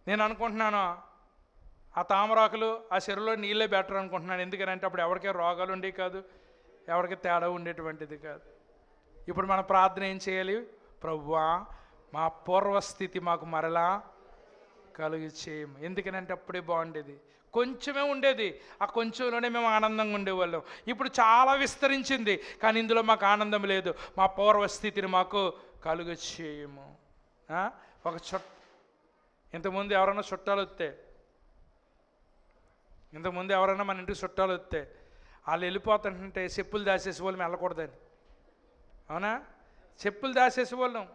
నేను అనుకుంటున్నాను ఆ తామరాకులు ఆ చెరువులో నీళ్ళే బెటర్ అనుకుంటున్నాను. ఎందుకనంటే అప్పుడు ఎవరికే రోగాలు ఉండేవి కాదు, ఎవరికి తేడా ఉండేటువంటిది కాదు. ఇప్పుడు మన ప్రార్థన ఏం చేయాలి? ప్రభువా మా పూర్వస్థితి మాకు మరలా కలుగు చేయము. ఎందుకనంటే అప్పుడే బాగుండేది, కొంచెమే ఉండేది. ఆ కొంచెంలోనే మేము ఆనందంగా ఉండేవాళ్ళం. ఇప్పుడు చాలా విస్తరించింది, కానీ ఇందులో మాకు ఆనందం లేదు. మా పూర్వస్థితిని మాకు కలుగు చేయము. ఒక ఇంతకుముందు ఎవరైనా చుట్టాలు వస్తే, ఇంతకుముందు ఎవరైనా మన ఇంటికి చుట్టాలు వస్తే వాళ్ళు వెళ్ళిపోతుంటే చెప్పులు దాచేసి వాళ్ళు వెళ్ళకూడదని. అవునా? చెప్పులు దాచేసి వాళ్ళం.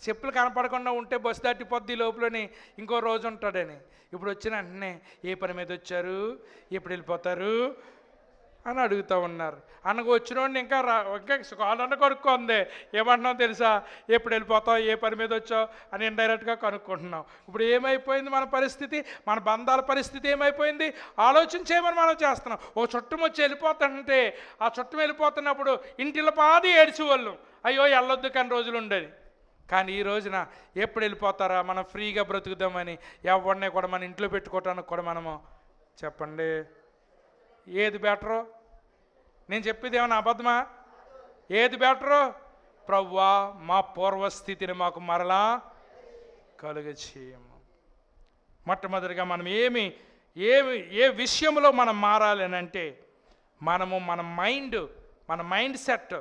చెప్పులు కనపడకుండా ఉంటే బస్సు దాటిపోద్ది లోపలని ఇంకో రోజు ఉంటాడని. ఇప్పుడు వచ్చిన వెంటనే ఏ పని మీద వచ్చారు, ఎప్పుడు వెళ్ళిపోతారు అని అడుగుతూ ఉన్నారు. అన్నకు వచ్చినోడిని ఇంకా కాళ్ళన్న కనుక్కుంది. ఏమంటున్నావు తెలుసా? ఎప్పుడు వెళ్ళిపోతావు, ఏ పని మీద వచ్చావు అని ఇండైరెక్ట్గా కనుక్కుంటున్నాం. ఇప్పుడు ఏమైపోయింది మన పరిస్థితి, మన బంధాల పరిస్థితి ఏమైపోయింది? ఆలోచన చేయమని మనం చేస్తున్నాం. ఓ చుట్టం వచ్చి వెళ్ళిపోతానంటే ఆ చుట్టం వెళ్ళిపోతున్నప్పుడు ఇంటిలో పాది ఏడ్చేవాళ్ళం, అయ్యో వెళ్ళొద్దు కానీ రోజులు ఉండేది. కానీ ఈ రోజున ఎప్పుడు వెళ్ళిపోతారా, మనం ఫ్రీగా బ్రతుకుదామని ఎవరిని కూడా మన ఇంట్లో పెట్టుకోవటానికి కూడా మనము చెప్పండి ఏది బెటరు? నేను చెప్పేది ఏమన్నా అబద్ధమా? ఏది బెటరు? ప్రభువా మా పూర్వస్థితిని మాకు మరలా కలుగచేయము. మొట్టమొదటిగా మనం ఏ విషయంలో మనం మారాలి అని అంటే మన మైండ్ సెట్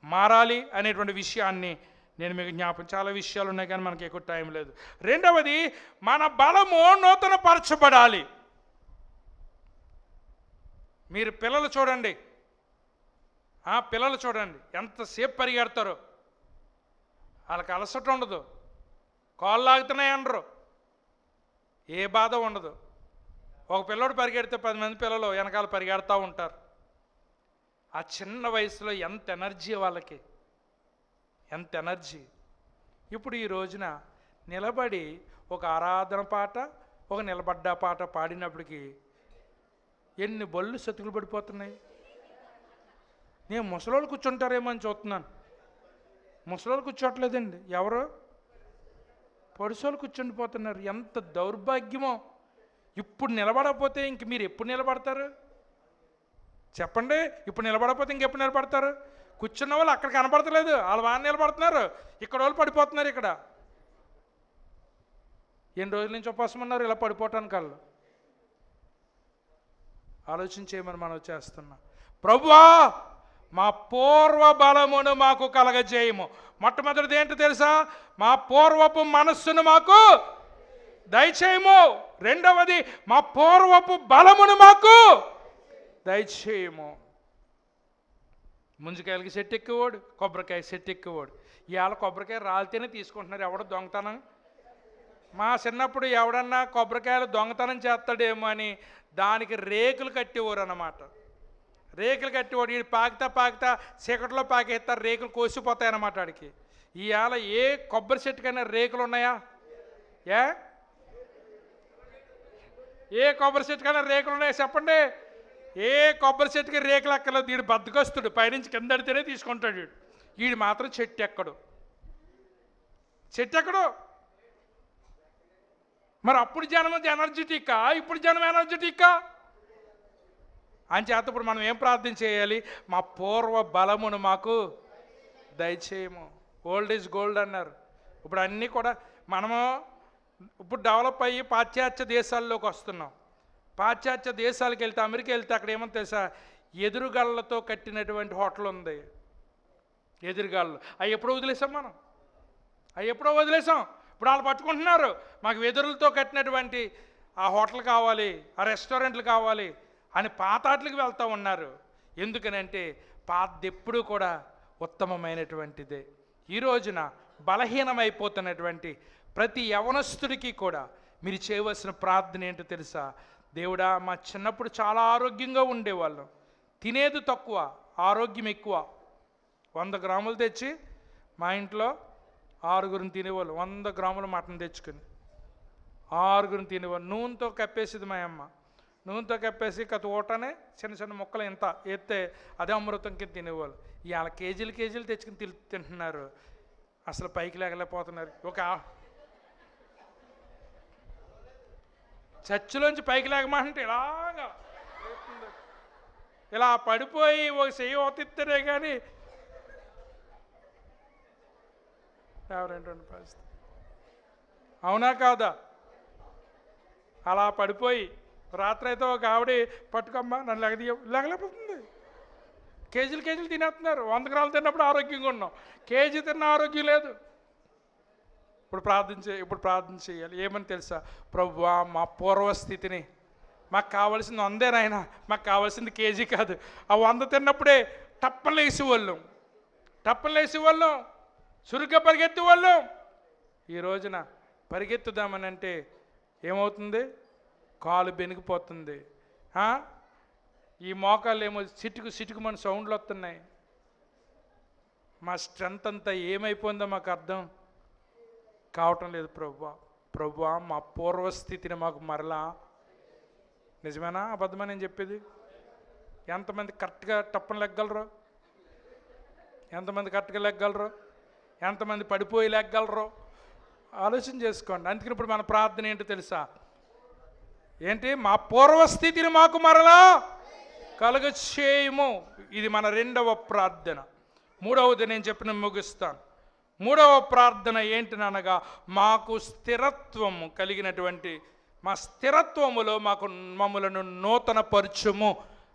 మారాలి అనేటువంటి విషయాన్ని నేను మీకు చాలా విషయాలు ఉన్నాయి కానీ మనకి ఎక్కువ టైం లేదు. రెండవది, మన బలము నూతన పరచబడాలి. మీరు పిల్లలు చూడండి ఎంతసేపు పరిగెడతారో, వాళ్ళకి అలసట ఉండదు, కాళ్ళు లాగుతున్నాయి అనరు, ఏ బాధ ఉండదు. ఒక పిల్లోడు పరిగెడితే 10 మంది పిల్లలు వెనకాల పరిగెడతా ఉంటారు. ఆ చిన్న వయసులో ఎంత ఎనర్జీ వాళ్ళకి, ఎంత ఎనర్జీ. ఇప్పుడు ఈ రోజున నిలబడి ఒక ఆరాధన పాట, ఒక నిలబడ్డ పాట పాడినప్పటికీ ఎన్ని బళ్ళు సతుకులు పడిపోతున్నాయి. నేను ముసలోళ్ళు కూర్చుంటారేమో అని చూస్తున్నాను. ముసలోళ్ళు కూర్చోట్లేదండి, ఎవరు పొడిసోళ్ళు కూర్చుండిపోతున్నారు. ఎంత దౌర్భాగ్యమో. ఇప్పుడు నిలబడకపోతే ఇంక మీరు ఎప్పుడు నిలబడతారు చెప్పండి? ఇప్పుడు నిలబడకపోతే ఇంకెప్పుడు నిలబడతారు? కూర్చున్న వాళ్ళు అక్కడ కనపడతలేదు, వాళ్ళు బాగా నిలబడుతున్నారు, ఇక్కడ వాళ్ళు పడిపోతున్నారు. ఇక్కడ ఎన్ని రోజుల నుంచి ఉపవాసం ఉన్నారు ఇలా పడిపోవటానికి? వాళ్ళు ఆలోచించేయమని మనం చేస్తున్నాం. ప్రభువా మా పూర్వ బలమును మాకు కలగజేయము. మొట్టమొదటిది ఏంటో తెలుసా? మా పూర్వపు మనస్సును మాకు దయచేయము. రెండవది, మా పూర్వపు బలమును మాకు దయచేయము. ముంజికాయలకి సెట్ ఎక్కువాడు, కొబ్బరికాయ సెట్ ఎక్కువాడు. ఇవాళ కొబ్బరికాయ రాలితేనే తీసుకుంటున్నారు. ఎవడో దొంగతనం. మా చిన్నప్పుడు ఎవడన్నా కొబ్బరికాయలు దొంగతనం చేస్తాడేమో అని దానికి రేకులు కట్టేవారు అన్నమాట. రేకులు కట్టేవాడు. వీడు పాకుతా చీకట్లో పాకేస్తారు, రేకులు కోసిపోతాయి అన్నమాట వాడికి. ఇవాళ ఏ కొబ్బరి చెట్టుకైనా రేకులు ఉన్నాయా? ఏ కొబ్బరి చెట్టుకైనా రేకులు ఉన్నాయా చెప్పండి? ఏ కొబ్బరి చెట్టుకి రేకులు అక్కర్లేదు. వీడు బద్దకొస్తుడు, పైనుంచి కింద అడితేనే తీసుకుంటాడు. వీడు మాత్రం చెట్టు ఎక్కడు. మరి అప్పుడు జనం ఎనర్జెటిక్కా, ఇప్పుడు జనం ఎనర్జెటిక్కా? అంచేత ఇప్పుడు మనం ఏం ప్రార్థన చేయాలి? మా పూర్వ బలమును మాకు దయచేయము. ఓల్డ్ ఈజ్ గోల్డ్ అన్నారు. ఇప్పుడు అన్నీ కూడా మనము ఇప్పుడు డెవలప్ అయ్యి పాశ్చాత్య దేశాల్లోకి వస్తున్నాం. పాశ్చాత్య దేశాలకు వెళ్తే, అమెరికా వెళ్తే అక్కడ ఏమో తెలుసా? ఎదురుగాళ్ళతో కట్టినటువంటి హోటల్ ఉంది. ఎదురుగాళ్ళు అవి ఎప్పుడో వదిలేసాం మనం. ఇప్పుడు వాళ్ళు పట్టుకుంటున్నారు. మాకు వెదురులతో కట్టినటువంటి ఆ హోటల్ కావాలి, ఆ రెస్టారెంట్లు కావాలి అని పాతాట్లకు వెళ్తూ ఉన్నారు. ఎందుకనంటే పాతది ఎప్పుడూ కూడా ఉత్తమమైనటువంటిదే. ఈ రోజున బలహీనమైపోతున్నటువంటి ప్రతి యవనస్తుడికి కూడా మీరు చేయవలసిన ప్రార్థన ఏంటో తెలుసా? దేవుడా, మా చిన్నప్పుడు చాలా ఆరోగ్యంగా ఉండేవాళ్ళం, తినేది తక్కువ, ఆరోగ్యం ఎక్కువ. 100 గ్రాములు తెచ్చి మా ఇంట్లో 6గురిని తినేవాళ్ళు. 100 గ్రాముల మటన్ తెచ్చుకుని 6గురిని తినేవాళ్ళు. నూనెతో కప్పేసేది మా అమ్మ. నూనెతో కప్పేసి ఊటనే చిన్న చిన్న ముక్కలు ఇంత ఎత్తే అదే అమృతం కింద తినేవాళ్ళు. ఇవాళ కేజీలు తెచ్చుకుని తింటున్నారు. అసలు పైకి లేకలేకపోతున్నారు. ఒక చర్చిలోంచి పైకి లేకమంటే ఇలా పడిపోయి ఒక చెయ్యి ఓతిస్తేనే కానీ ఎవరేంటండి పరిస్థితి? అవునా కాదా? అలా పడిపోయి రాత్రి అయితే ఒక ఆవిడ పట్టుకమ్మా నన్ను లేగలేకపోతుంది. కేజీలు తినేస్తున్నారు. 100 గ్రాములు తిన్నప్పుడు ఆరోగ్యంగా ఉన్నాం, కేజీ తిన్న ఆరోగ్యం లేదు. ఇప్పుడు ప్రార్థన చేయాలి. ఏమని తెలుసా? ప్రభువా మా పూర్వస్థితిని, మాకు కావాల్సింది 100 నాయనా, మాకు కావాల్సింది కేజీ కాదు. ఆ 100 తిన్నప్పుడే టప్పలు వేసేవాళ్ళం, చురుగ్గా పరిగెత్తేవాళ్ళం. ఈ రోజున పరిగెత్తుదామని అంటే ఏమవుతుంది? కాలు బెనికిపోతుంది. ఈ మోకాళ్ళు ఏమో సిటుకు మన సౌండ్లు వస్తున్నాయి. మా స్ట్రెంత్ అంతా ఏమైపోయిందో మాకు అర్థం కావటం లేదు. ప్రభువా మా పూర్వస్థితిని మాకు మరలా. నిజమేనా అబద్ధమా నేను చెప్పేది? ఎంతమంది కరెక్ట్గా టప్పని లెగ్గలరు? ఎంతమంది పడిపోయి లేగలరో ఆలోచన చేసుకోండి. అందుకని ఇప్పుడు మన ప్రార్థన ఏంటో తెలుసా? ఏంటి? మా పూర్వస్థితిని మాకు మరలా కలుగచేయము. ఇది మన రెండవ ప్రార్థన. మూడవది నేను చెప్పిన ముగిస్తాను. మూడవ ప్రార్థన ఏంటినగా, మాకు స్థిరత్వము కలిగినటువంటి మా స్థిరత్వములో మమ్మలను నూతన పరచుము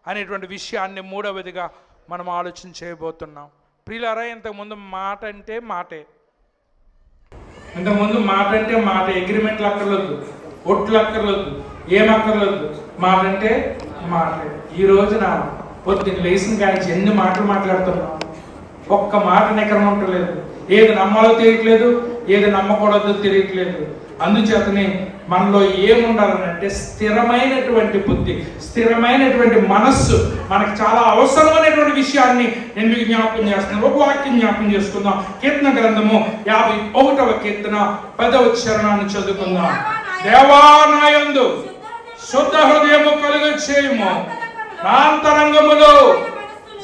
అనేటువంటి విషయాన్ని మూడవదిగా మనం ఆలోచన చేయబోతున్నాం. ప్రియులారా, ఇంతకుముందు మాట అంటే మాటే, ఇంతకుముందు మాట అంటే మాట, అగ్రిమెంట్లు అక్కర్లేదు, ఒట్లు అక్కర్లేదు, ఏమక్కర్లేదు, మాట అంటే మాటే. ఈ రోజున పొద్దున్న లేచిన కాంచి ఎన్ని మాటలు మాట్లాడుతున్నాం, ఒక్క మాట నికరం ఉండలేదు. ఏది నమ్మాలో తెలియట్లేదు, ఏది నమ్మకూడదో తెలియట్లేదు. అందుచేతనే మనలో ఏముండాలనంటే స్థిరమైనటువంటి బుద్ధి, స్థిరమైనటువంటి మనస్సు మనకు చాలా అవసరమైనటువంటి విషయాన్ని నేను మీకు జ్ఞాపకం చేస్తున్నాను. ఒక వాక్యం జ్ఞాపకం చేసుకుందాం. కీర్తన గ్రంథము 51వ కీర్తన 10వ చరణాన్ని చదువుకుందాం. దేవా నా యందు శుద్ధ హృదయము కలుగచేయుము, నా అంతరంగములో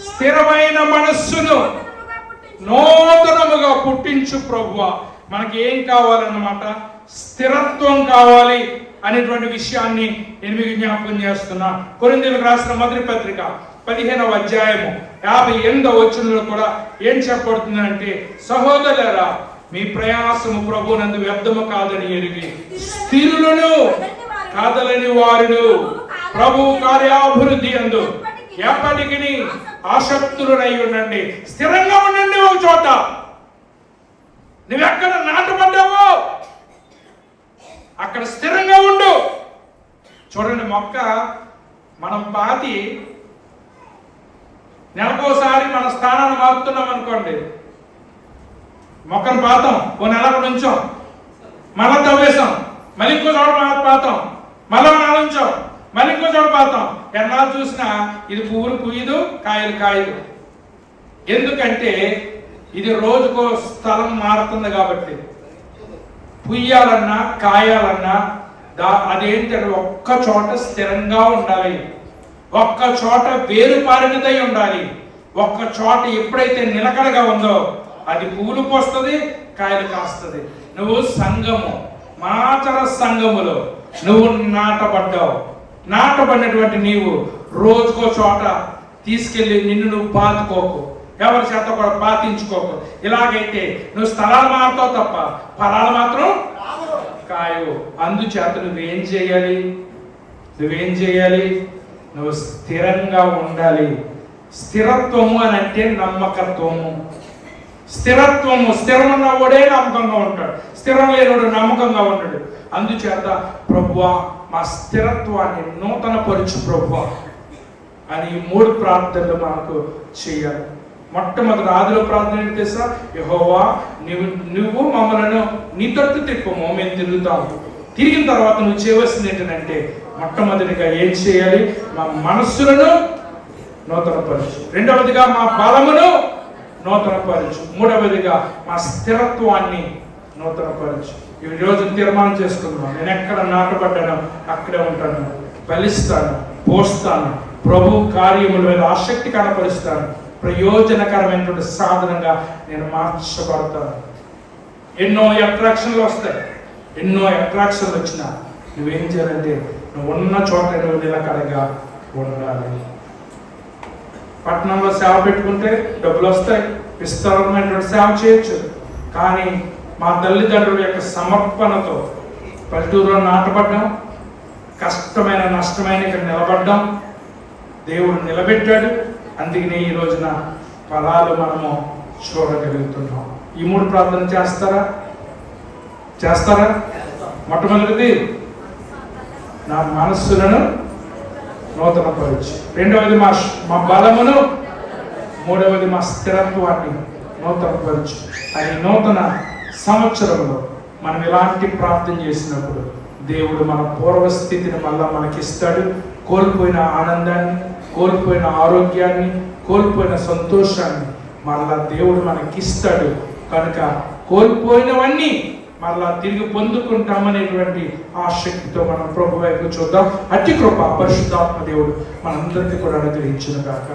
స్థిరమైన మనస్సును నూతనముగా పుట్టించు ప్రభువా. మనకి ఏం కావాలన్నమాట? స్థిరత్వం కావాలి అనేటువంటి విషయాన్ని నేను మీకు జ్ఞాపకం చేస్తున్నా. కొరింథీయులకు రాసిన మొదటి పత్రిక 15వ అధ్యాయము 58వ వచనంలో కూడా ఏం చెప్పబడుతుందంటే, సహోదరులారా మీ ప్రయాసము ప్రభువునందు వ్యర్థము కాదని ఎరిగి స్థిరులను కదలని వారును ప్రభువు కార్యాభివృద్ధి యందు ఎప్పటికీ ఆసక్తులై ఉండండి. స్థిరంగా ఉండండి. ఒక చోట నువ్వెక్కడ నాటపడ్డావో అక్కడ స్థిరంగా ఉండు. చూడండి, మొక్క మనం పాతి నెలకోసారి మన స్థానాన్ని మారుతున్నాం అనుకోండి, మొక్కను పాతాం, ఓ నెల నుంచాం, మళ్ళా తవ్వేశాం, మళ్ళీ ఇంకో చోట పాతాం, మళ్ళా నెల ఉంచాం, మళ్ళీ ఇంకో చోట పాతాం. ఎన్నాళ్ళు చూసినా ఇది పువ్వులు పుయ్యదు, కాయలు కాయదు. ఎందుకంటే ఇది రోజుకో స్థలం మారుతుంది కాబట్టి. పుయ్యాలన్నా కాయాలన్నా అదేంటంటే ఒక్క చోట స్థిరంగా ఉండాలి, ఒక్క చోట వేరు పారినదై ఉండాలి. ఒక్క చోట ఎప్పుడైతే నిలకడగా ఉందో అది పువ్వులు పోస్తుంది, కాయలు కాస్తుంది. నువ్వు సంఘము, మాచర సంఘములో నువ్వు నాటబడ్డావు. నాటబడినటువంటి నీవు రోజుకో చోట తీసుకెళ్ళి నిన్ను నువ్వు పాతుకోకు, ఎవరి చేత కూడా పాతించుకోకు. ఇలాగైతే నువ్వు స్థలాలు మారుతావు తప్ప ఫలాలు మాత్రం కాయవు. అందుచేత నువ్వేం చేయాలి? నువ్వు స్థిరంగా ఉండాలి. స్థిరత్వము అని అంటే నమ్మకత్వము. స్థిరమున్న వాడే నమ్మకంగా ఉంటాడు, స్థిరం లేనివాడు నమ్మకంగా ఉంటాడు. అందుచేత ప్రభువా మా స్థిరత్వాన్ని నూతన పరుచు ప్రభువా అని ఈ 3 ప్రార్థనలు మనకు చేయాలి. మొట్టమొదటి ఆదిలో ప్రార్థన ఏంటి తెలుసా? యెహోవా నువ్వు మమ్మలను నీ తట్టు తిప్పము, మేము తిరుగుతాము. తిరిగిన తర్వాత నువ్వు చేయవలసింది ఏంటంటే మొట్టమొదటిగా ఏం చేయాలి? మా మనస్సులను నూతనపరచు. రెండవదిగా మా బలమును నూతనపరచు. మూడవదిగా మా స్థిరత్వాన్ని నూతనపరచు. ఈ రోజు తీర్మానం చేసుకుందాం, నేను ఎక్కడ నాటబడ్డానో అక్కడే ఉంటాను, ఫలిస్తాను, పోస్తాను, ప్రభు కార్యముల మీద ఆసక్తి కనపరుస్తాను, ప్రయోజనకరమైనటువంటి సాధనంగా నేను మార్చబడతాను. ఎన్నో అట్రాక్షన్లు వస్తాయి, ఎన్నో అట్రాక్షన్లు వచ్చినా నువ్వేం చేయాలంటే నువ్వు ఉన్న చోట నువ్వు నిలకడగా ఉండాలి. పట్టణంలో సేవ పెట్టుకుంటే డబ్బులు వస్తాయి, విస్తారమైనటువంటి సేవ చేయొచ్చు. కానీ మా తల్లిదండ్రుల యొక్క సమర్పణతో పల్లెటూరులో నాటపడ్డాం, కష్టమైన నష్టమైన ఇక్కడ నిలబడ్డాం, దేవుడు నిలబెట్టాడు. అందుకనే ఈ రోజున ఫలాలు మనము చూడగలుగుతున్నాం. ఈ 3 ప్రార్థన చేస్తారా? మొట్టమొదటిది నా మనస్సులను నూతనపరచు, రెండవది మా బలమును, మూడవది మా స్థిరత్వాన్ని నూతనపరచు. అని నూతన సంవత్సరంలో మనం ఇలాంటి ప్రార్థన చేసినప్పుడు దేవుడు మన పూర్వస్థితిని మళ్ళా మనకిస్తాడు. కోల్పోయిన ఆనందాన్ని, కోల్పోయిన ఆరోగ్యాన్ని, కోల్పోయిన సంతోషాన్ని మరలా దేవుడు మనకిస్తాడు. కనుక కోల్పోయినవన్నీ మరలా తిరిగి పొందుకుంటామనేటువంటి ఆసక్తితో మనం ప్రభు వైపు చూద్దాం. అతి కృప పరిశుద్ధాత్మ దేవుడు మనందరికీ కూడా అనుగ్రహించును గాక.